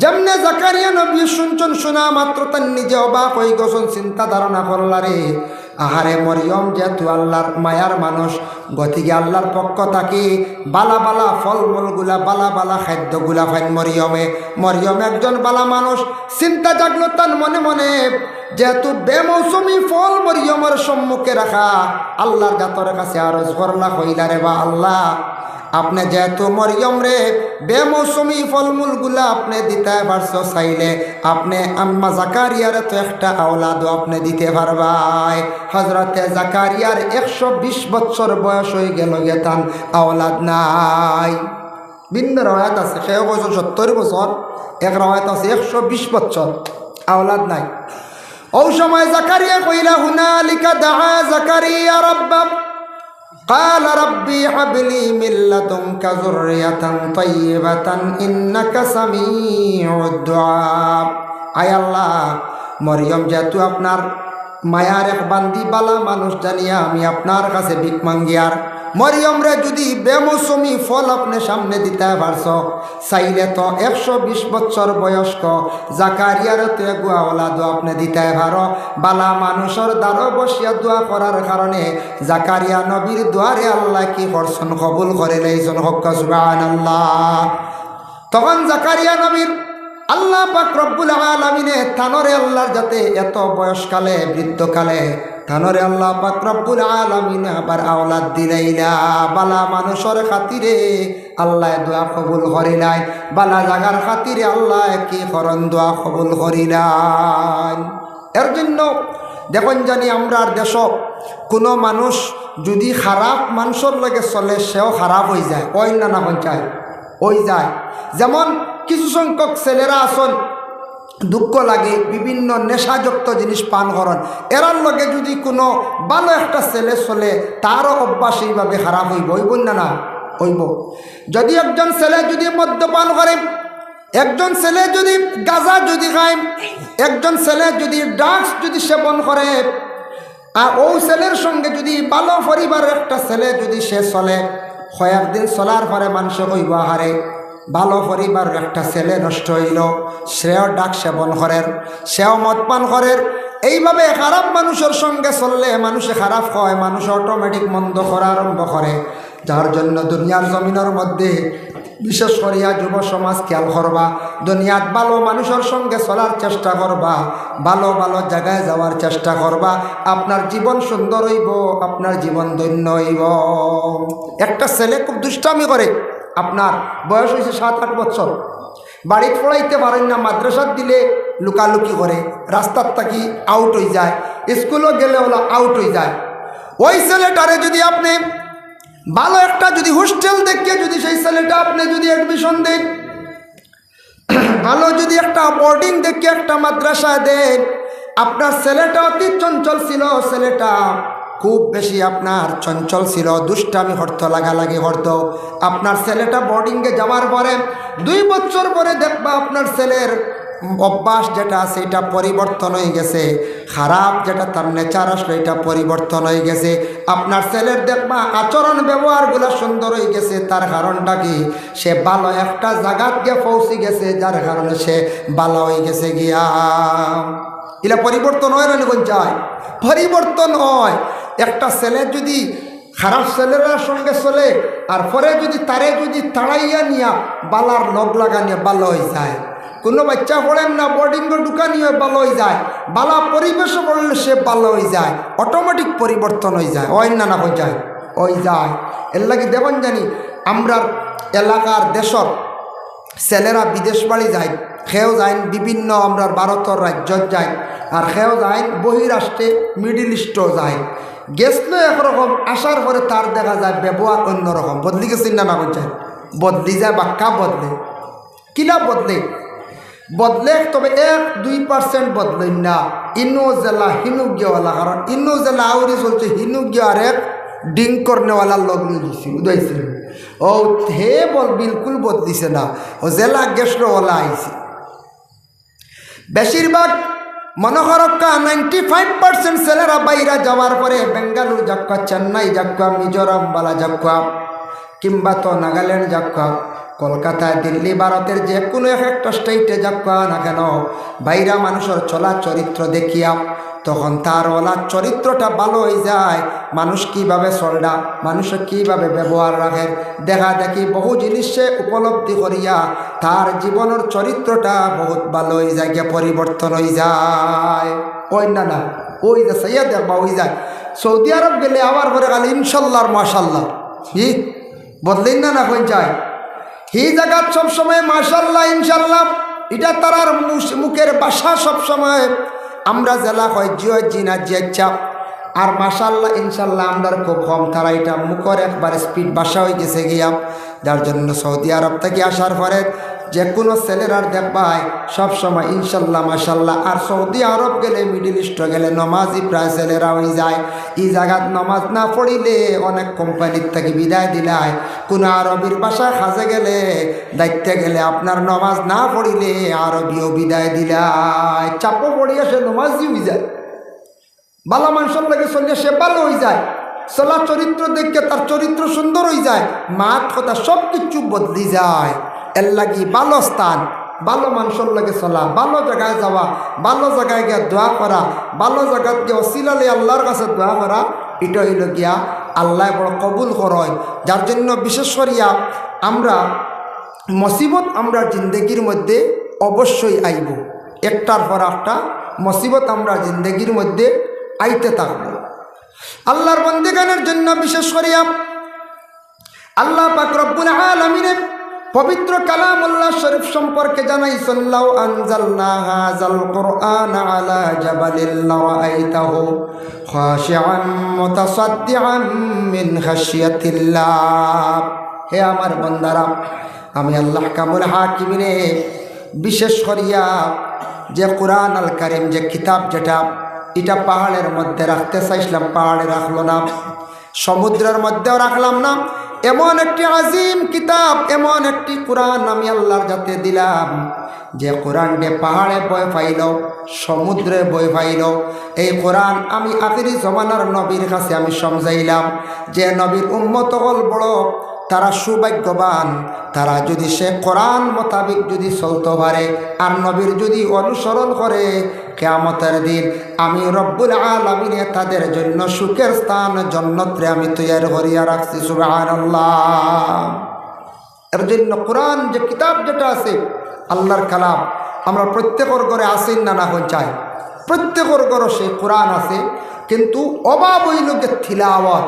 যেমনে জাকারিয়া নবী শুনছেন, শোনা মাত্র তার নিজে অবাক হয়ে গেছেন, চিন্তা ধারণা করলারে আহারে মরিয়ম যেহেতু আল্লাহর মায়ার মানুষ, গতিকে আল্লাহর পক্ষ থাকি বালা বালা ফলমূলগুলা, বালা বালা খাদ্যগুলা ফাইন মরিয়ম একজন বালা মানুষ। চিন্তা জাগলো তার মনে মনে, যেহেতু বেমৌসুমি ফল মরিয়মের সম্মুখে রাখা, আল্লাহর জাতর কাছে আরজ করলা কইলা রে বা আল্লাহ, আপনি যেহেতু মরিয়ম রে বেমৌসুমি ফলমূলগুলা আপনি দিতে পারছো, চাইলে আপনি আম্মা জাকারিয়ারে তো একটা আওলাদও আপনি দিতে পারবাই। হজরতে জাকারিয়ার 120 বছর বয়স হয়ে গেল, গেতান আওলাদ নাই। ভিন্ন রওয়ায়াত আছে কেউ বছর 70 বছর, এক রওয়ায়াত আছে 120 বছর, আওলাদ নাই। ও সময় জাকারিয়া কইলা, হুনালিকা দাআ জাকারিয়া রাব্বা قال ربي هب لي من لدنك ذرية طيبة إنك سميع الدعاء। আয় আল্লাহ, মরিয়ম যেহেতু আপনার মায়ার এক বান্দি বালা মানুষ জানিয়া আমি আপনার কাছে ভিক মাঙ্গিয়ার, মরিয়ম রে যদি বেমৌসুমি ফল আপনি সামনে দিতে পারছো, চাইলে তো 120 বছর বয়স্ক জাকারিয়ারও তো এগুয়া ওলাদও আপনি দিতে পারো। বালা মানুষের দ্বারও বসিয়া দোয়া করার কারণে জাকারিয়া নবীর দুয়ারে আল্লাহ কি করছেন, কবুল করে লইছেন। হক সুবহানাল্লাহ। তখন জাকারিয়া নবীর আল্লাহ পাক রব্বুল আলামিনে তানরে আল্লাহর যাতে এত বয়সকালে বৃদ্ধকালে তানরে আল্লাহ পাক রব্বুল আলামিন আবার আওলাদ দিলাইলা। বালা মানুষের খাতিরে আল্লাহ দোয়া কবুল করিলাই, বালা জাগার খাতিরে আল্লাহ কি করন দোয়া কবুল করিলাই। এর জন্য দেখুন জানি আমরার দেশ কোনো মানুষ যদি খারাপ মানুষের লগে চলে সেও খারাপ হয়ে যায়, ওই না পঞ্চায়েত ওই যায়। যেমন কিছু সংখ্যক ছেলেরা আসন দুঃখ লাগে বিভিন্ন নেশাযুক্ত জিনিস পান করেন, এরার লগে যদি কোনো ভালো একটা ছেলে চলে তারও অভ্যাস এইভাবে খারাপ হইব, হইব না হইব। যদি একজন ছেলে যদি মদ্যপান করে, একজন ছেলে যদি গাঁজা যদি খায়, একজন ছেলে যদি ড্রাগস যদি সেবন করে, আর ওই ছেলের সঙ্গে যদি ভালো পরিবারের একটা ছেলে যদি সে চলে, কয়েকদিন চলার পরে মানুষ কইব হারে ভালো পরিবারের একটা ছেলে নষ্ট হইল, সেও ডাক সেবন করেন, সেও মদ পান করেন। এইভাবে খারাপ মানুষের সঙ্গে চললে মানুষে খারাপ হয়, মানুষ অটোমেটিক মন্দ করা আরম্ভ করে। যার জন্য দুনিয়ার জমিনের মধ্যে বিশেষ করিয়া যুব সমাজ খেয়াল করবা, দুনিয়াত ভালো মানুষের সঙ্গে চলার চেষ্টা করবা, ভালো ভালো জায়গায় যাওয়ার চেষ্টা করবা, আপনার জীবন সুন্দর হইব, আপনার জীবন ধন্য হইব। একটা ছেলে খুব দুষ্টামি করে, আপনার বয়স হয়েছে 7-8 বছর, বাড়িতে পড়াইতে পারেন না, মাদ্রাসাত দিলে লুকালুকি করে, রাস্তার থাকি আউট হয়ে যায়, স্কুলও গেলে ওলা আউট হয়ে যায়। ওই ছেলেটারে যদি আপনি ভালো একটা যদি হোস্টেল দেখিয়ে যদি সেই ছেলেটা আপনি যদি অ্যাডমিশন দেন, ভালো যদি একটা বোর্ডিং দেখিয়ে একটা মাদ্রাসা দেন, আপনার ছেলেটা অতি চঞ্চল ছিল, ছেলেটা খুব বেশি আপনার চঞ্চল ছিল, দুষ্টামি করতো, লাগালাগি করতো। আপনার ছেলেটা বোর্ডিংয়ে যাওয়ার পরে 2 বছর পরে দেখবা আপনার ছেলের অভ্যাস যেটা আছে এটা পরিবর্তন হয়ে গেছে, খারাপ যেটা তার নেচার আসলে এটা পরিবর্তন হয়ে গেছে। আপনার ছেলের দেখবা আচরণ ব্যবহারগুলো সুন্দর হয়ে গেছে। তার কারণটা কি? সে ভালো একটা জায়গাত গিয়ে পৌঁছে গেছে, যার কারণে সে ভালো হয়ে গেছে গিয়া। এলা পরিবর্তন হয় না কোন চায়? পরিবর্তন হয়। একটা ছেলে যদি খারাপ ছেলেরা সঙ্গে চলে আর পরে যদি তারে যদি তাড়াইয়া নিয়া বালার লগ লাগানিয়া ভালো হয়ে যায়, কোনো বাচ্চা পড়েন না বোর্ডিংয়ে ঢুকানিয়ে ভালো হয়ে যায়, বালা পরিবেশে পড়লে সে ভালো হয়ে যায়, অটোমেটিক পরিবর্তন হয়ে যায়। ওই না হয়ে যায়, ওই যায়। এর লাগে দেখুন জানি আমরার এলাকার দেশর ছেলেরা বিদেশ বাড়ি যায়, খেয়েও যায় বিভিন্ন আমরার ভারতের রাজ্যত যায়, আর খেয়েও যায় বহিরাষ্ট্রে, মিডিল ইস্টও যায়। গেছলো একরকম, আসার পরে তার দেখা যায় ব্যবহার অন্যরকম, বদলি গেছে না যায়, বদলি যায়, বাক্কা বদলে, কিনা বদলে বদলে, তবে 1-2% বদলেন না। ইনো জেলা হিনুজ্ঞওয়ালা, কারণ ইনো জেলা আউরি চলছে হিনুজ্ঞ আর এক ডিং করনেওয়ালার লগ নিয়ে দিছি বুঝাইছিল। ও হে বল বিলকুল বদলিছে না, ও জেলা গেছলোওয়ালা আইছে। বেশিরভাগ মনে করক্কা 95% ছেলেরা বাইরা যাওয়ার পরে বেঙ্গালুরু যাক্কা, চেন্নাই যাক্কা, মিজোরাম বালা যাক্কা, কিংবা তো নাগাল্যান্ড যাক্কা, কলকাতায়, দিল্লি, ভারতের যে কোনো একটা স্টেটে যাক না কেন, বাইরা মানুষের চলা চরিত্র দেখিয়া তখন তার ওলা চরিত্রটা ভালো হয়ে যায়। মানুষ কিভাবে চলডা, মানুষের কিভাবে ব্যবহার রাখে, দেখা দেখি বহু জিনিস সে উপলব্ধি করিয়া তার জীবনের চরিত্রটা বহুত ভালো হয়ে যায়, গিয়ে পরিবর্তন হয়ে যায়। ওই না না ওই যে সাইয়া দেখবা হয়ে যায়। সৌদি আরব গেলে আবার পরে গেলে ইনশাল্লাহ মাশাল্লাহ হি বদলেন না না হয়ে যায়। হি জায়গাত সবসময় মাশাল্লাহ ইনশাল্লাহ এটা তারার মুখের ভাষা। সবসময় আমরা জেলা হয় জিও জিনা চাপ আর মাশাল্লাহ ইনশাল্লাহ আমরা খুব কম, তারা এটা মুখের একবার স্পিড ভাষা হয়ে গেছে গিয়া। যার জন্য সৌদি আরব থেকে আসার পরে যে কোনো ছেলেরার দেখবায় সবসময় ইনশাল্লাহ মাশাল্লাহ। আর সৌদি আরব গেলে, মিডিল ইস্টে গেলে নমাজই প্রায় ছেলেরা হয়ে যায়। এই জায়গাত নমাজ না পড়িলে অনেক কোম্পানির থেকে বিদায় দিলায়। কোনো আরবির বাসায় খাজে গেলে, দায়িত্বে গেলে আপনার নমাজ না পড়িলে আরবিও বিদায় দিলায়। চাপও পড়িয়া সে নমাজই হয়ে যায়। ভালো মানুষের লাগে চলিয়া সে ভালো হয়ে যায়। চলা চরিত্র দেখে তার চরিত্র সুন্দর হয়ে যায়। মাত কথা সব কিছু বদলি যায়। এর লাগি ভালো স্থান, ভালো মানুষের লাগে চলা, ভালো জায়গায় যাওয়া, ভালো জায়গায় গিয়া দোয়া করা, ভালো জায়গায় গিয়ে অসিলালে আল্লাহর কাছে দোয়া করা, এটা হইল গিয়া আল্লাহ বড় কবুল করয়। যার জন্য বিশেষ করিয়া আমরা মুসিবত আমরা জিন্দগির মধ্যে অবশ্যই আইব। একটার পর একটা মুসিবত আমরা জিন্দগির মধ্যে আইতে থাকব। আল্লাহর বন্দেগানের জন্য বিশেষ করিয়া আল্লাহ পাক রব্বুল আলামিনের পবিত্র কালামুল্লাহ শরীফ সম্পর্কে জানাইছেন, লাউ আনজালনা হাযাল কুরআন আলা জাবালিন লারাআইতাহু খাশিআন মুতাসাদ্দিআন মিন খাশিয়াতিল্লাহ। হে আমার বান্দারা, আমি আল্লাহ কামুল হাকিমিনে বিশেষ করিয়া যে কুরআন আল কারীম, যে কিতাব, যেটা এটা পাহাড়ের মধ্যে রাখতে চাইছিলাম, পাহাড়ে রাখলো না, সমুদ্রের মধ্যেও রাখলাম না। এমন একটি আজিম কিতাব, এমন একটি কোরআন আমি আল্লাহর যাতে দিলাম, যে কোরআনকে পাহাড়ে বয় পাইল, সমুদ্রে বয় পাইল। এই কোরআন আমি আখিরি জমানার নবীর কাছে আমি সমঝাইলাম যে নবীর উম্মত হল বড় তারা সৌভাগ্যবান, তারা যদি সে কোরআন মোতাবিক যদি চলতে পারে আর নবীর যদি অনুসরণ করে, কিয়ামতের দিন আমি রব্বুল আলামিনে তাদের জন্য সুখের স্থান জান্নাতে আমি তৈরি করিয়া রাখছি। সুবহানাল্লাহ। এর জন্য কোরআন যে কিতাব যেটা আছে আল্লাহর কালাম, আমরা প্রত্যেকের ঘরে আসেন না না হয়ে চাই, প্রত্যেকের ঘরে সে কোরআন আছে, কিন্তু অভাব হইল গিয়া তিলাওয়াত,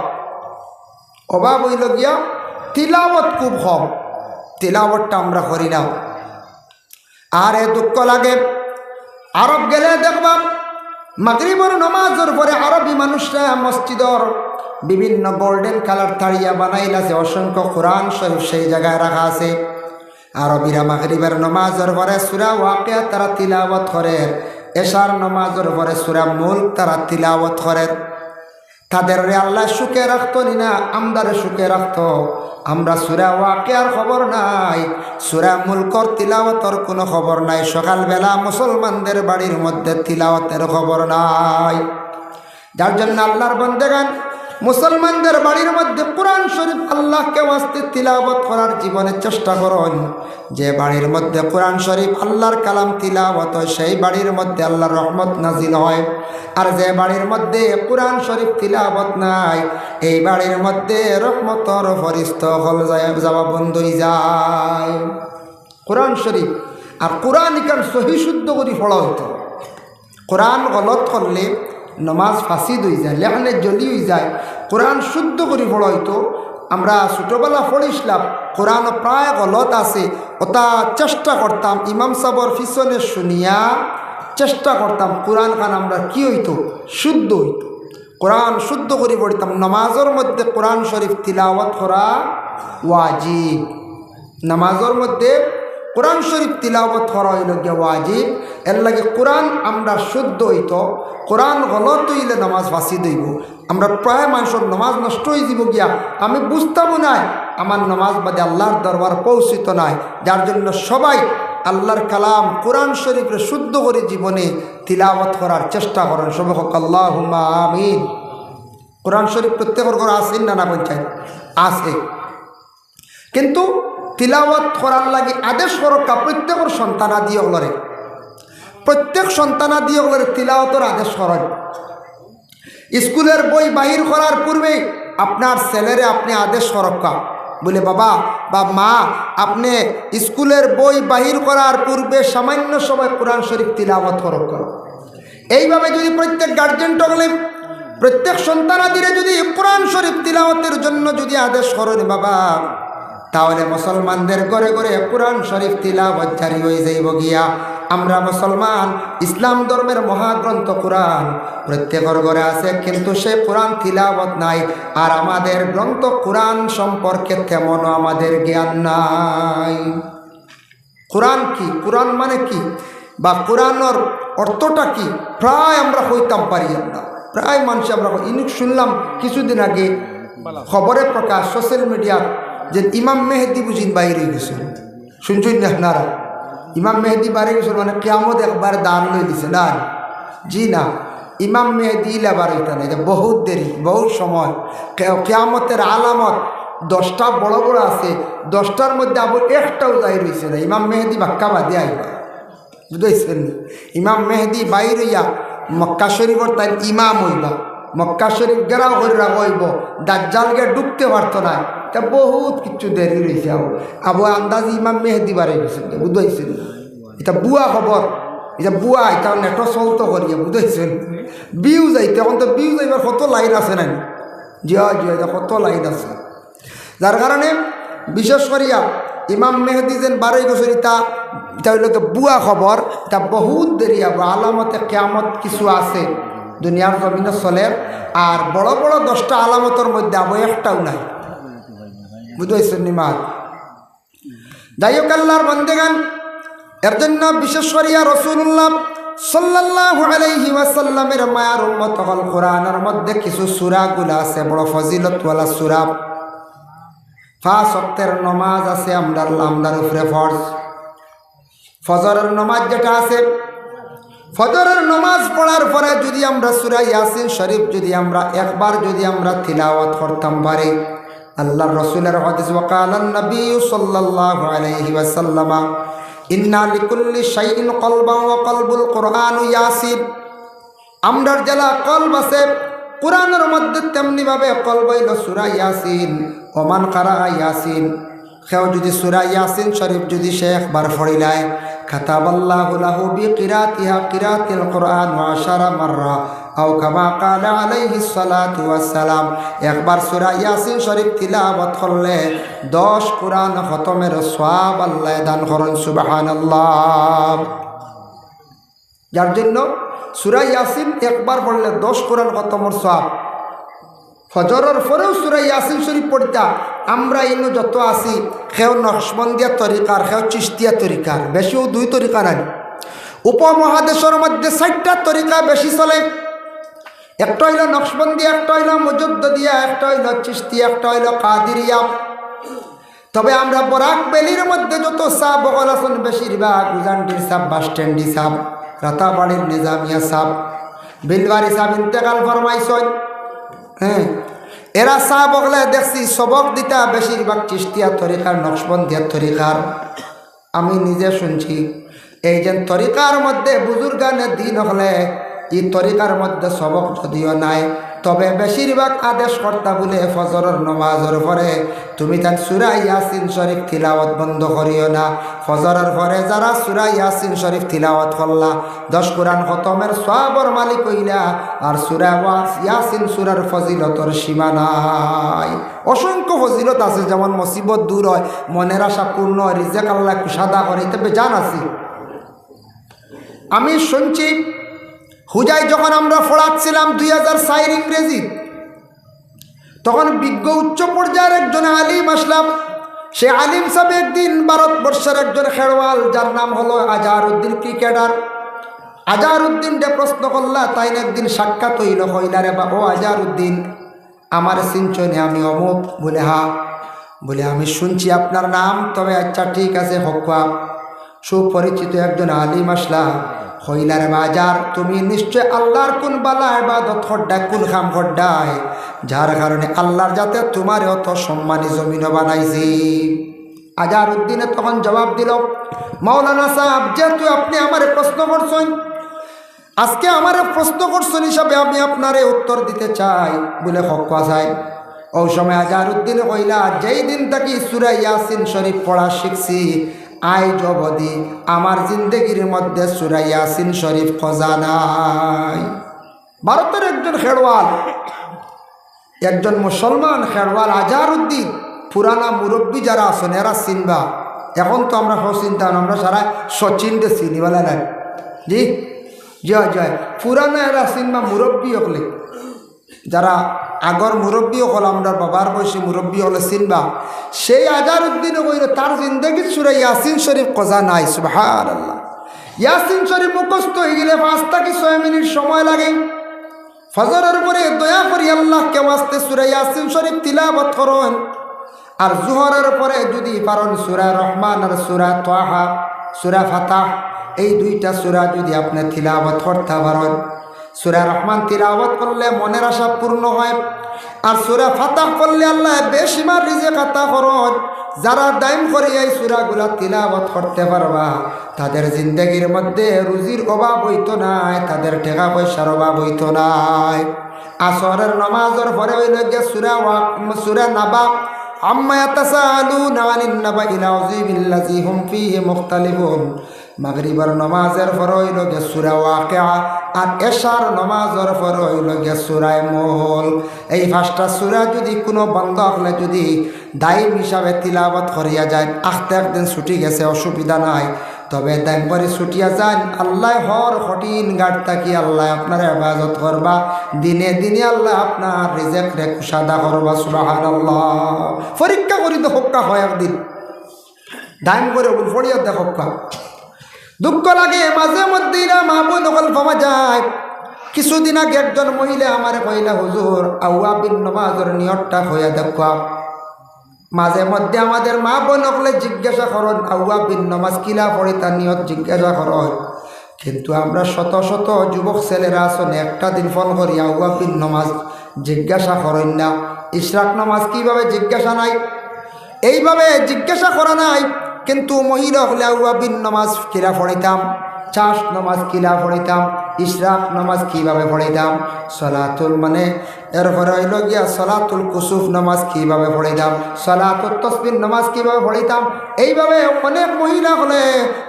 অভাব হইল গিয়া তিলাওয়াত খুব কম, তিলাওয়াতটা আমরা করি না। আর এ দুঃখ লাগে, আরব গেলে দেখবা মাগরিবের নামাজের পরে আরবি মানুষরা মসজিদর বিভিন্ন গোল্ডেন কালার তাড়িয়া বানাইলাছে, অসংখ্য কোরআন শরীফ সেই জায়গায় রাখা আছে। আরবিরা মাগরিবের নামাজের পরে সূরা ওয়াকিয়া তারা তিলাওয়াত করে, এশার নামাজের পরে সূরা মুলক তারা তিলাওয়াত করে। তাদের আল্লাহ সুখে রাখতো না, আমদারে সুখে রাখতো। আমরা সূরা ওয়াকিয়ার খবর নাই, সূরা মুলকর তিলাওয়াতের কোনো খবর নাই। সকালবেলা মুসলমানদের বাড়ির মধ্যে তিলাওয়াতের খবর নাই। যার জন্য আল্লাহর বান্দাগান মুসলমানদের বাড়ির মধ্যে কোরআন শরীফ আল্লাহকে ওয়াস্তে তিলাওয়াত করার জীবনে চেষ্টা করুন। যে বাড়ির মধ্যে কোরআন শরীফ আল্লাহর কালাম তিলাওয়াত হয়, সেই বাড়ির মধ্যে আল্লাহর রহমত নাজিল হয়। আর যে বাড়ির মধ্যে কোরআন শরীফ তিলাওয়াত নাই, এই বাড়ির মধ্যে রহমতর ফরিস্তা হল যাওয়া বন্ধ হয়ে যায়। কোরআন শরীফ আর কোরআন ইকান সহি শুদ্ধ করে পড়া হইতো। কোরআন গলত করলে নমাজ ফাঁসিদ হয়ে যায়, লেখানে জলি হয়ে যায়। কোরআন শুদ্ধ করে পড়া হইতো। আমরা ছোটোবেলা পড়িছিলাম, কোরআন প্রায় গলত আছে, ওটা চেষ্টা করতাম ইমাম সাহর পিছনে শুনিয়া চেষ্টা করতাম কোরআন খান আমরা কি হইতো শুদ্ধ হইতো। কোরআন শুদ্ধ করে পড়িতাম। নামাজের মধ্যে কোরআন শরীফ তিলাওয়াত করা ওয়াজিব, নামাজের মধ্যে কোরআন শরীফ তিলাওয়াত করা হইল গিয়া ওয়াজিব। এর লাগে কোরআন আমরা শুদ্ধ হইতো, কোরআন গলত হইলে নামাজ ফাঁসিদ হইব। আমরা প্রায় মানুষের নামাজ নষ্ট হয়ে যাব গিয়া, আমি বুঝতামও নাই আমার নামাজ বাদে আল্লাহর দরবার পৌঁছিত নাই। যার জন্য সবাই আল্লাহর কালাম কোরআন শরীফের শুদ্ধ করে জীবনে তিলাওয়াত করার চেষ্টা করেন। সবাই হোক আল্লাহুম্মা আমিন। কোরআন শরীফ প্রত্যেকের ঘরে আসেন না না পঞ্চায়েত আছে, কিন্তু তিলাওয়াত করার লাগি আদেশ করকা প্রত্যেকের সন্তানাদি ওগুলোরে, প্রত্যেক সন্তানাদি ওগুলোরে তিলাওয়াতের আদেশ করেন। স্কুলের বই বাহির করার পূর্বে আপনার ছেলেরে আপনি আদেশ করকা, বলে বাবা বা মা আপনি স্কুলের বই বাহির করার পূর্বে সামান্য সময় কোরআন শরীফ তিলাওয়াত করকা। এইভাবে যদি প্রত্যেক গার্জেন টগলে প্রত্যেক সন্তানাদিরে যদি কোরআন শরীফ তিলাওয়াতের জন্য যদি আদেশ করেন বাবা, তাহলে মুসলমানদের ঘরে ঘরে কোরআন শরীফ তিলাওয়াত জারি হয়ে যাইব গিয়া। আমরা মুসলমান, ইসলাম ধর্মের মহাগ্রন্থ কোরআন প্রত্যেকের ঘরে আছে, কিন্তু সে কোরআন তিলাওয়াত নাই। আর আমাদের গ্রন্থ কোরআন সম্পর্কে তেমনও আমাদের জ্ঞান নাই। কোরআন কি, কোরআন মানে কি, বা কোরআনের অর্থটা কি, প্রায় আমরা হইতাম পারি না। প্রায় মানুষ আমরা ইনুক শুনলাম কিছুদিন আগে খবরে প্রকাশ সোশ্যাল মিডিয়ার যে ইমাম মেহেদি বুঝিন বাইরে গেছিল। শুনছেন না আপনারা? ইমাম মেহেদি বাইরে গেছিল মানে কিয়ামত একবার দান লই দিছে না? জি না, ইমাম মেহেদি লেবার হইতা না, বহুত দেরি, বহুত সময়। কিয়ামতের আলামত 10টা বড় বড় আছে, 10টার মধ্যে আবার একটাও যাই রয়েছে না। ইমাম মেহেদি বাক্কা বাদে আইবা, বুঝেছেন? ইমাম মেহেদি বাইরে ইয়া মক্কা শরীফর তাই ইমাম হইবা, মক্কা শরীফ গেরাও করে হইব, দাজ্জালকে ঢুকতে পারতো না। তা বহুত কিছু দেরি রয়েছে। আবু আন্দাজ ইমাম মেহেদি বাড়ি গেছে, বুঝেছেন? এটা বুয়া খবর, এটা বুয়া, এটা নেটো চলতো করিয়া, বুঝেছেন? বিউ যাইতে এখন তো বিউ যাইবার কত লাইন আছে না? জিয়া জিয়া কত লাইন আছে। যার কারণে বিশেষ করিয়া ইমাম মেহেদি যেন বারোই বছর এটা হইল বুয়া খবর, এটা বহুত দেরি হব। আলামতে কিয়ামত কিছু আছে দুনিয়ার জমিনে চলে, আর বড় বড় 10টা আলামতের মধ্যে আবো একটাও নাই, বুঝেছেন নিমাজ? যাই হোক আল্লাহর বান্দেগান, এর জন্য বিশেষ করিয়া রাসূলুল্লাহ সাল্লাল্লাহু আলাইহি ওয়াসাল্লামের মায়ার উম্মত হল কোরআনের মধ্যে কিছু সূরাগুলো আছে বড় ফজিলতওয়ালা সূরা। 5 ওয়াক্তের নামাজ আছে আমরার উপরে ফরজ। ফজরের নামাজ যেটা আছে, ফজরের নামাজ পড়ার পরে যদি আমরা সূরা ইয়াসিন শরীফ যদি আমরা একবার যদি আমরা তিলাওয়াত করতাম পারি, আল্লাহর রাসূলের হাদিস ওয়াকালান নবী সাল্লাল্লাহু আলাইহি ওয়াসাল্লাম ইন্না লিকুল্লি শাইইন কলবান ওয়া কলবুল কুরআন ইয়াসিন। আমরার জেলা কলব আছে কোরআনের মধ্যে, তেমনি ভাবে কলব হইল সূরা ইয়াসিন। ওমান কারা ইয়াসিন, কেউ যদি সূরা ইয়াসিন শরীফ যদি সে একবার পড়িলায়, কাতাবাল্লাহু লাহু বিকিরাতিহা কিরাতিল কুরআন ওয়া 10 মাররা আও কামা ক্বালা আলাইহিস সালাতু ওয়াস সালাম। একবার সূরা ইয়াসিন শরীফ তিলাওয়াত করলে 10 কোরআন খতমের সওয়াব আল্লাহ দান করেন, সুবহানাল্লাহ। যার জন্য সূরা ইয়াসিন একবার পড়লে 10 কোরআন খতমের সওয়াব। ফজরের পরেও সূরা ইয়াসিন শরীফ পড়তা। আমরা ইনো যত আছি, কেউ নকশবন্দিয়া তরিকার, কেউ চিশতিয়া তরিকার, বেশিও 2 তরিকা নাই। উপমহাদেশের মধ্যে 4টা তরিকা বেশি চলে। একটা হইল নকশবন্দিয়া, একটা হইল মুজদ্দিদিয়া, একটা হইল চিশতিয়া, একটা হইল কাদিরিয়া। তবে আমরা বরাক বেলির মধ্যে যত সাহ বগল আছেন বেশিরভাগ উজানডির সাহ, বাসস্ট্যান্ডি সাহ, রাতাবাড়ির নিজামিয়া সাহ, বিলবাড়ি সাহ ইন্তেকাল ফরমাইছেন। হ্যাঁ, এরা সাহ বগলে দেখছি সবক দিতা বেশিরভাগ চিশতিয়া তরিকার, নকশবন্দিয়ার তরিকার। আমি নিজে শুনছি এই যে তরিকার মধ্যে বুজুর্গানের দিন হলে এই তরিকার মধ্যে সবক যদিও নাই, তবে বেশিরভাগ আদেশ কর্তা বলে ফজরের নামাজের পরে তুমি তার সূরা ইয়াসিন শরীফ তিলাওয়াত বন্ধ করিও না। ফজরের পরে যারা সূরা ইয়াসিন শরীফ তিলাওয়াত করলা 10 কোরআন খতমের সওয়াবের মালিক হইলা। আর সূরা ইয়াসিন সূরার ফজিলতর সীমা নাই, অসংখ্য ফজিলত আছে। যেমন মুসিবত দূর হয়, মনের আশা পূর্ণ হয়, রিজেক আল্লাহ কুশাদা করে, তবে জান আছি। আমি শুনছি হুজাই যখন আমরা পড়াচ্ছিলাম 2004 ইংরেজি, তখন বিজ্ঞ উচ্চ পর্যায়ের একজন আলিম আসলাম। সে আলিম সাহেব একদিন ভারতবর্ষের একজন খেলোয়াড়, যার নাম হলো আজহারউদ্দিন, ক্রিকেটার। আজহারউদ্দিনকে প্রশ্ন করলা, তাই একদিন সাক্ষাৎ হইল। হইলা রে বা ও আজহারউদ্দিন, আমার সিনচনে আমি অমুক। বলে হ্যাঁ। বলে আমি শুনছি আপনার নাম, তবে আচ্ছা ঠিক আছে হকা। সুপরিচিত একজন আলিম আসলা। হইলার বাজার, তুমি নিশ্চয় আল্লাহর কোন বালা ইবাদত করডায়, কোন কাম করডায়, যার কারণে আল্লাহর যাতে তোমার অত সম্মানী জমিন বানাইছি। আজহারউদ্দিনে তখন জবাব দিল, মাওলানা সাহেব, যেহেতু আপনি আমারে প্রশ্ন করছেন, আজকে আমারে প্রশ্ন করছেন হিসাবে আমি আপনারে উত্তর দিতে চাই বলে হক চাই। ওই সময় আজহারউদ্দিন কইলা, যেই দিন থাকি সূরা ইয়াসিন শরীফ পড়া শিখছি, আজ অবধি আমার জিন্দগির মধ্যে সূরা ইয়াসিন শরীফ খোঁজা নাই। ভারতের একজন খেলোয়াড়, একজন মুসলমান খেলোয়াড় আজহারউদ্দিন, পুরানা মুরব্বী যারা আছেন এরা চিনবা। এখন তো আমরা চিন্তা, আমরা সারা সচিনকে চিনিওয়ালা নাই। জি জয় জয়, পুরানা এরা চিনবা মুরব্বী হলে, যারা আগর মুরব্বী হল, আমরা বাবার বয়সী মুরব্বী হলে চিনবা। সেই আজহারউদ্দিনও কইল তার জিন্দগির সূরা ইয়াসিন শরীফ খোঁজা নাই। সুবহানাল্লাহ। ইয়াসিন শরীফ মুখস্থ হয়ে গেলে 5 থেকে 6 মিনিট সময় লাগে। ফজরের পরে দয়া করি আল্লাহকে ওয়াস্তে সূরা ইয়াসিন শরীফ তিলাওয়াত করুন। আর জোহরের পরে যদি পারেন সূরা রহমান আর সূরা তাহা, সূরা ফাতাহ, এই দুইটা সূরা যদি আপনি তিলাওয়াত করতে পারেন, সূরা রহমান তিলাওয়াত করলে মনের আশা পূর্ণ হয়, আর সূরা ফাতাহ করলে আল্লাহ বেশিমার রিজিক আতা করেন। যারা দাইম করে এই সূরাগুলা তিলাওয়াত করতে পারবা, তাদের জিন্দগির মধ্যে রুজির অভাব হইতো নাই, তাদের টাকা পয়সার অভাব হইতো নাই। আসরের নামাজের পরে হইল গিয়ে সূরা নাবা, আম্মা ইয়াতাসাআলুনা আনিন নাবাইল আযীমিল্লাযী হুম ফীহি মুখতালিফুন। মাগরিবের নামাজের পরে হইল গিয়ে সূরা ওয়াকিআ, আর এশার নামাজের পরে হইল গিয়ে সূরা মুল। এই 5টা সূরা যদি কোনো বান্দা হলে যদি দায়ম হিসাবে তিলাওয়াত করিয়া যায়, আখতে একদিন ছুটি গেছে অসুবিধা নাই, তবে দায়ম করে ছুটিয়া যান, আল্লাহ হর কঠিন গাড় থাকি আল্লাহ আপনার ইবাদত করবা, দিনে দিনে আল্লাহ আপনার রিজিক রে কুশাদা করবা। সুবহানাল্লাহ। পরীক্ষা করি তো হক্কা হয় একদিন, দায়ম করে ফড়িয়া দেখ হক্কা। দুঃখ লাগে মাঝে মধ্যে মা বোন নকল পাওয়া যায়। কিছুদিন আগে একজন মহিলা আমার কইলা, হুজুর আওয়াবিন নামাজের নিয়তটা হইয়া দেখা। মাঝে মধ্যে আমাদের মা বোন নকলে জিজ্ঞাসা করেন আওয়াবিন নামাজ কিলা পড়ে তার নিয়ত জিজ্ঞাসা করেন, কিন্তু আমরা শত শত যুবক ছেলেরা আসেন একটা দিন ফোন করি আওয়াবিন নামাজ জিজ্ঞাসা করেন না, ইশরাক নামাজ কিভাবে জিজ্ঞাসা নাই, এইভাবে জিজ্ঞাসা করা নাই। কিন্তু মহিলা হলে আওয়াবিন নামাজ কিলা পড়িতাম, চাষ নামাজ কিলা পড়িতাম, ইশরাক নামাজ কীভাবে পড়িতাম, সলাতুল মানে এরপরে হইল গিয়া সলাতুল কুসুফ নামাজ কীভাবে পড়িতাম, সলাতুল তসবির নামাজ কীভাবে পড়িতাম, এইভাবে অনেক মহিলা হলে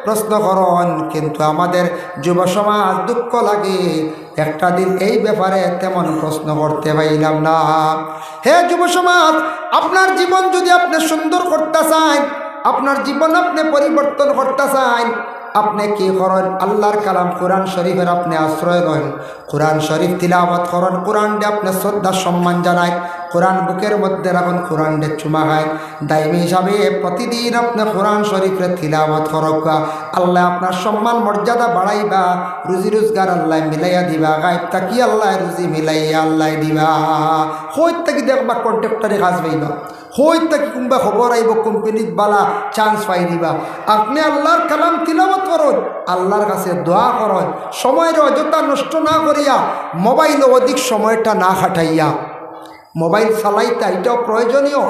প্রশ্ন করেন। কিন্তু আমাদের যুব সমাজ দুঃখ লাগে, একটা দিন এই ব্যাপারে তেমন প্রশ্ন করতে পাইলাম না। হে যুব সমাজ, আপনার জীবন যদি আপনি সুন্দর করতে চান, আপনার জীবন আপনি পরিবর্তন করতে চান, আপনি কি করেন, আল্লাহর কালাম কোরআন শরীফের আপনি আশ্রয় নেন, কোরআন শরীফ তিলাওয়াত করেন, কোরআন ডে আপনি শ্রদ্ধা সম্মান জানায়, কোরআন বুকের মধ্যে রাখুন, কোরআন ডে চুমা খায়, দায়মি হিসাবে প্রতিদিন আপনি কোরআন শরীফের তিলাওয়াত করক, আল্লাহ আপনার সম্মান মর্যাদা বাড়াইবা, রুজি রোজগার আল্লাহ মিলাইয়া দিবা, গাইব তাকি আল্লাহ রুজি মিলাইয়া আল্লাহ দিবা। হইত থাকি দেখবা কন্ট্রাক্টরে কাজ পাইবা, হইত থাকি কোনবা খবর আইব কোম্পানিত বালা চান্স পাই দিবা। আপনি আল্লাহর কালাম তিলাওয়াত করুন, আল্লাহর কাছে দোয়া করুন, সময়ের অযথা নষ্ট না করিয়া, মোবাইলে অধিক সময়টা না খাটাইয়া, মোবাইল চালাইতা এটাও প্রয়োজনীয়।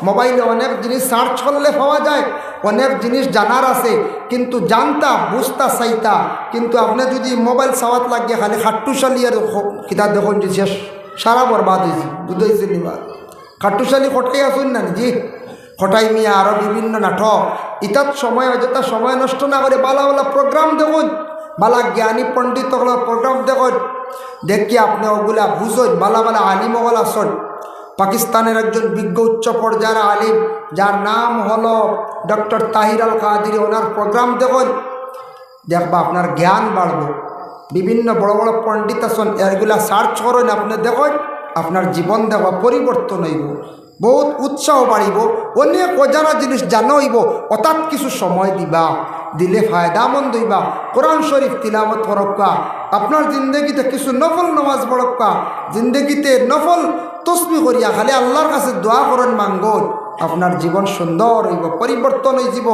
মোবাইলে অনেক জিনিস সার্চ করলে পাওয়া যায়, অনেক জিনিস জানার আছে, কিন্তু জানতা বুঝতা চাইতা, কিন্তু আপনি যদি মোবাইল চাওয়াত লাগিয়ে খালি খাট্টুশালি আর কিতাব দেখুন যে শেষ সারা বরবাদ হয়েছে, বুঝেছি নিবা খাট্টুশালি খটাই আসুন না জি, খটাই মিয়া আরও বিভিন্ন নাটক, ইতাত সময় অযথা সময় নষ্ট না করে বালা বালা প্রোগ্রাম দেখুন, বালা জ্ঞানী পণ্ডিত প্রোগ্রাম দেখুন, দেখি আপনি ওগুলা বুঝুন, বালা বালা আলিম ওগুলা আসন। পাকিস্তানের একজন বিজ্ঞ উচ্চ পর্যায়ের আলিম যার নাম হলো ডক্টর তাহির আল কাদিরি, ওনার প্রোগ্রাম দেখুন, দেখবা আপনার জ্ঞান বাড়বে। বিভিন্ন বড় বড় পণ্ডিত আসন, এগুলা সার্চ করুন, আপনি দেখুন, আপনার জীবন দেখবা পরিবর্তন হইব, বহুত উৎসাহ বাড়িব, অনেক অজানা জিনিস জানা হইব। অর্থাৎ কিছু সময় দিবা, দিলে ফায়দামন্দ হইবা। কোরআন শরীফ তিলাওয়াত করক্কা, আপনার জিন্দগিতে কিছু নফল নামাজ পড়ক্কা, জিন্দগিতে নফল তসবি করিয়া খালি আল্লাহর কাছে দোয়া করেন মাঙ্গল, আপনার জীবন সুন্দর হইব, পরিবর্তন হয়ে যাব।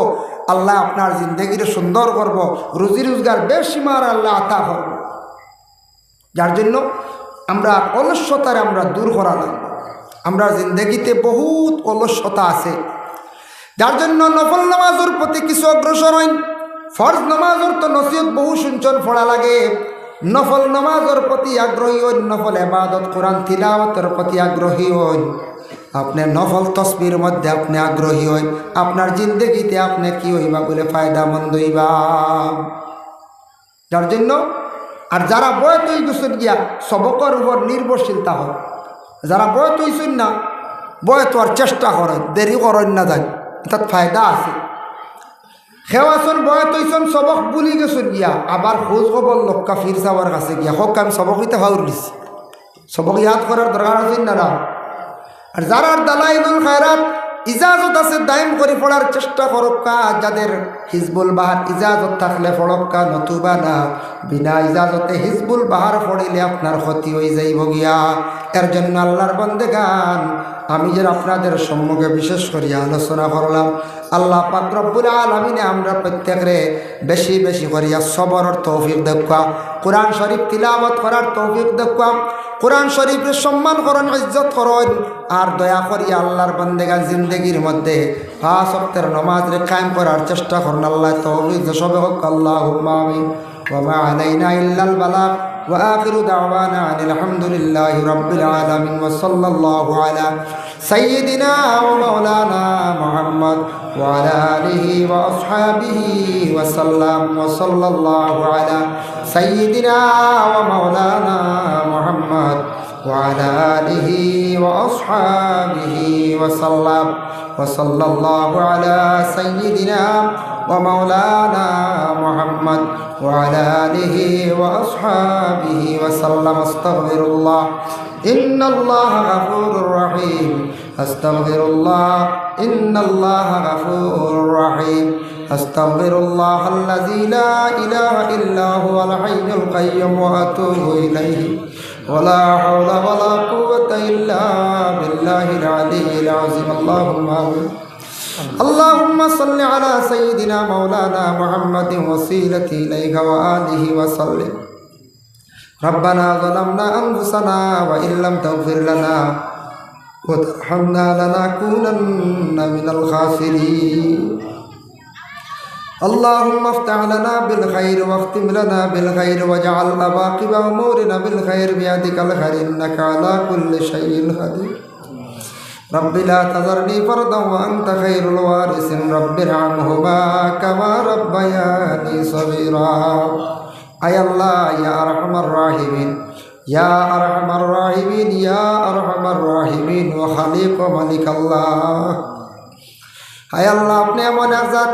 আল্লাহ আপনার জিন্দগিরে সুন্দর করব, রুজি রোজগার বেশিমার আল্লাহ আতা করব। যার জন্য আমরা অলস্যতার আমরা দূর করা লাগবে। আমরা জিন্দগিতে বহুত অলস্যতা আছে, যার জন্য নফল নামাজের প্রতি কিছু অগ্রসর হইন। ফরজ নামাজের তো নসিহত বহু শুনছন পড়া লাগে, নফল নামাজের প্রতি আগ্রহী হইন, নফল ইবাদত কোরআন তিলাওয়াতের প্রতি আগ্রহী হইন। আপনি নফল তসবির মধ্যে আপনি আগ্রহী হইন, আপনার জিন্দগিতে আপনি কি হইবা বলে ফায়দামন্দ হইবা। যার জন্য আর যারা বয়স হয়ে গেছেন গিয়া সবকর উপর নির্ভরশীলতা হয়, যারা বয়স হইছেন না বয়স হওয়ার চেষ্টা করেন, দেরি করেন না যান, তার ফায়দা আছে। খেওয়াছন বয়স হইছেন সবক বুলি গেছেন গিয়া আবার খোঁজ খবর লক্কা ফির যাওয়ার কাছে গিয়া হোক আমি সবক হইতে হাউরিস, সবক ইয়াদ করার দরকার আছে না। আর যারা দালাইলুল খায়রাত ইজাজত আছে দায়ম করে পড়ার চেষ্টা করক্কা, যাদের হিজবুল বাহার ইজাজত থাকলে পড়ক্কা, নতুবা না বিনা ইজাজতে হিজবুল বাহার পড়িলে আপনার ক্ষতি হয়ে যাইব গিয়া। এর জন্য আল্লাহর বান্দেগান আমি যে আপনাদের সম্মুখে বিশেষ করে আলোচনা করলাম, আল্লাহ পাক রব্বুল আলামিনে আমরা প্রত্যেকরে বেশি বেশি করিয়া সবরের তৌফিক দেওয়া, কোরআন শরীফ তিলাওয়াত করার তৌফিক দেওয়া, কোরআন শরীফের সম্মান করুন, ইজ্জত করুন। আর দয়া করিয়া আল্লাহর বান্দেগান জিন্দগির মধ্যে 5 ওয়াক্তের নামাজে কায়েম করার চেষ্টা করুন। আল্লাহ তৌফিক সবে হোক, আল্লাহুম্মা আমিন। ওয়া মা আলাইনা ইল্লাল বালাগ ওয়া আখিরু দাওয়ানা আনিল হামদুলিল্লাহি রাব্বিল আলামিন ওয়া সাল্লাল্লাহু আলা সাইয়্যিদিনা ওয়া মাওলানা মুহাম্মদ ওয়া আলা আলিহি ওয়া আসহাবিহি ওয়া সাল্লাম ওয়া সাল্লাল্লাহু আলা সাইয়্যিদিনা ওয়া মাওলানা মুহাম্মদ ওয়া আলা আলিহি ওয়া আসহাবিহি ওয়া সাল্লাম ওয়া সাল্লাল্লাহু আলা সাইয়্যিদিনা ওয়া মাওলানা মুহাম্মদ ওয়া আলা আলিহি ওয়া আসহাবিহি ওয়া সাল্লাম। আস্তাগফিরুল্লাহ ইন্নাল্লাহা গাফুরুর রহিম, আস্তাগফিরুল্লাহ ইন্নাল্লাহা গাফুরুর রহিম, আস্তাগফিরুল্লাহাল্লাযী লা ইলাহা ইল্লা হুয়াল হাইয়ুল কাইয়্যুম ওয়া আতুবু ইলাইহি ওয়া লা হাওলা ওয়া লা কুওয়াতা ইল্লা বিল্লাহিল আলিয়্যিল আযীম। আল্লাহুম্মা আমিন। اللهم صل على سيدنا مولانا محمد وسيلتي إليك وآله وسلم. ربنا ظلمنا أنفسنا وإن لم تغفر لنا وترحمنا لنكونن من الخاسرين. اللهم افتح لنا بالخير واختم لنا بالخير واجعل عواقب أمورنا بالخير بيدك الخير إنك على كل شيء قدير. رب لا تذرني فردا وأنت خير الوارثين. رب ارحمهما كما ربياني صغيرا. أي الله يا أرحم الراحمين يا أرحم الراحمين يا أرحم الراحمين وخالق ملك الله. أي الله আপনি এমন আজাদ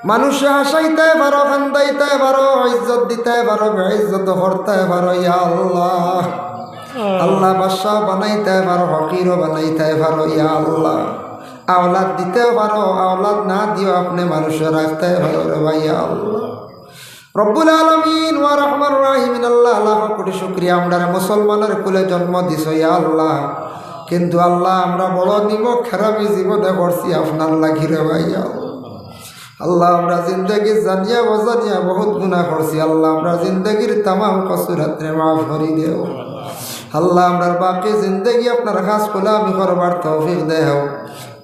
মানুষে হাসাইতে পারো, কান্দাইতে পারো, ইজ্জত দিতে পারো, বেইজ্জত করতে পারো। ইয়া আল্লাহ, আল্লাহ বাদশাহ বানাইতে পারো, ফকিরও বানাইতে পারো। ইয়া আল্লাহ, আওলাদ দিতে পারো, আওলাদ না দিও আপনি মানুষের রাখতে পারো রে ভাই। ইয়া আল্লাহ রব্বুল আলামিন ওয়া রাহমান রাহিমিন, আল্লাহ লাখ কোটি শুকরিয়া আমরা মুসলমানের কুলে জন্ম দিছো। ইয়া আল্লাহ, কিন্তু আল্লাহ আমরা বড় নিমক খারাপি জীবনে করছি আপনার লাগি রে ভাই। আল্লাহ আমরা জিন্দগি জানিয়া বজানিয়া বহুত গুনাহ করছি। আল্লাহ আমরা জিন্দগির তামাম কসুরাতে মাফ করে দেও। আল্লাহ আমরার বাকি জিন্দগি আপনার খাস গোলামি করবার তৌফিক দেও।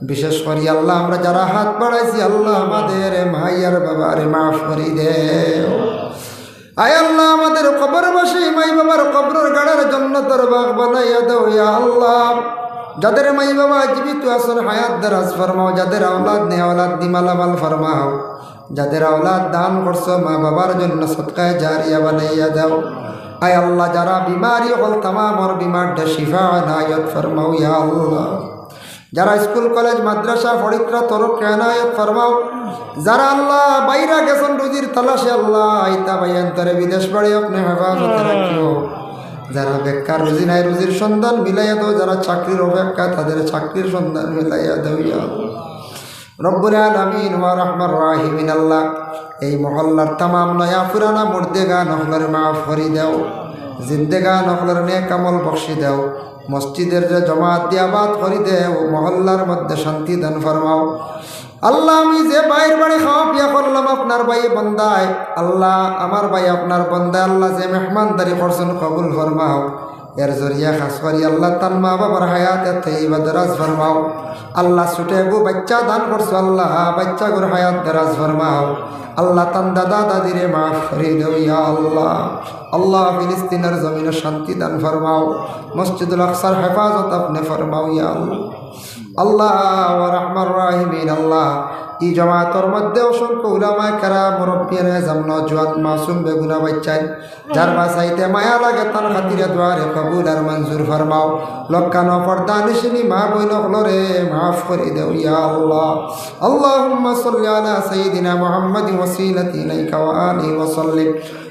বিশেষ করে আল্লাহ আমরা যারা হাত বাড়াইছি আল্লাহ আমাদের মাইয়ার বাবারে মাফ করে দেও। আয় আল্লাহ আমাদের কবরবাসী মাই বাবার কবরের গাড়ার জান্নাতের বাগ বানাইয়া দেও। ইয়া আল্লাহ, যাদের মাই বাবা জীবিত আছেন হায়াত দারাজ ফরমাও, যাদের আওলাদ নেই আওলাদ দি মালামাল ফরমাও, যাদের আওলাদ দান করছো মা বাবার জন্য সদকায়ে জারিয়া বানাইয়া দাও। আয় আল্লাহ, যারা বিমারি হল তামামর বিমারটা শিফা নায়ত ফরমাও। ইয়া আল্লাহ, যারা স্কুল কলেজ মাদ্রাসা পরীক্ষা তরক এনায়ত ফরমাও। যারা আল্লাহ বাইরা গেছেন রুজির তালাশে আল্লাহ আইতা বাইয়ান্তরে বিদেশ বাড়ি আপনি হেফাজতে রাখিও। যারা বেকার রুজি নাই রুজির সন্ধান মিলাইয়া দাও, যারা চাকরির অপেক্ষা তাদের চাকরির সন্ধান মিলাইয়া দাও। ইয়া রব্বুল আলামিন ওয়া রাহমান রাহিমিন, আল্লাহ এই মহল্লার তামাম নয়া পুরানা মুর্দেগা নহলের মাফ করি দেও, জিন্দেগা নহলের নেক আমল বখশি দেও, মসজিদের যে জমাত দিয়াবাদ করি দেও, মহল্লার মধ্যে শান্তি দান ফরমাও। আল্লাহ আমি যে ভাইয়ের বাড়ি খাওয়া পিয়া করলাম আপনার ভাই বন্দায়, আল্লাহ আমার ভাই আপনার বন্দায়, আল্লাহ যে মেহমানদারি করছেন কবুল ফরমাও। এর জরিয়া খাস করি আল্লাহ তার মা বাবার হায়াত তৈবা দরাজ ফরমাও আল্লাহ ছুটে গো বাচ্চা দান করছো আল্লাহ বাচ্চা গোর হায়াত দরাজ ফরমাও আল্লাহ তান দাদা দাদিরে মাফ করে দেও ইয়া আল্লাহ আল্লাহ ফিলিস্তিনের জমিনে শান্তি দান ফরমাও মসজিদুল আকসার হেফাজত আপনি ফরমাও ইয়া আল্লাহ আল্লাহ ওয়া রাহমান রাহিমিন আল্লাহ এই জমাতর মধ্যে অসংখ্য উলামায়ে কেরাম মুরব্বিয়ানে জামন জওয়ান মাসুম বেগুনা বাচ্চাই যার বাসাইতে মায়া লাগে তার খাতিরে দোয়ারে কবুল আর মঞ্জুর ফরমাও লক্কানো পর্দা নিশিনি মা বইন হলরে মাফ করে দেও ইয়া আল্লাহ আল্লাহুম্মা সাল্লি আলা সাইয়্যিদিনা মুহাম্মাদিন ওয়াসিলাতি ইলাইকা ওয়া আলিহি ওয়া সাল্লিম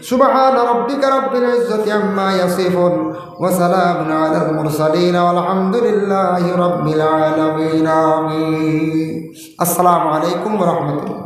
সুবহান রাব্বিকা রাব্বিল ইজ্জাতি আম্মা ইয়াসিফুন ওয়া সালামুন আলাল মুরসালিন ওয়ালহামদুলিল্লাহি রাব্বিল আলামিন আমিন আসসালামু আলাইকুম ওয়া রাহমাতুল্লাহ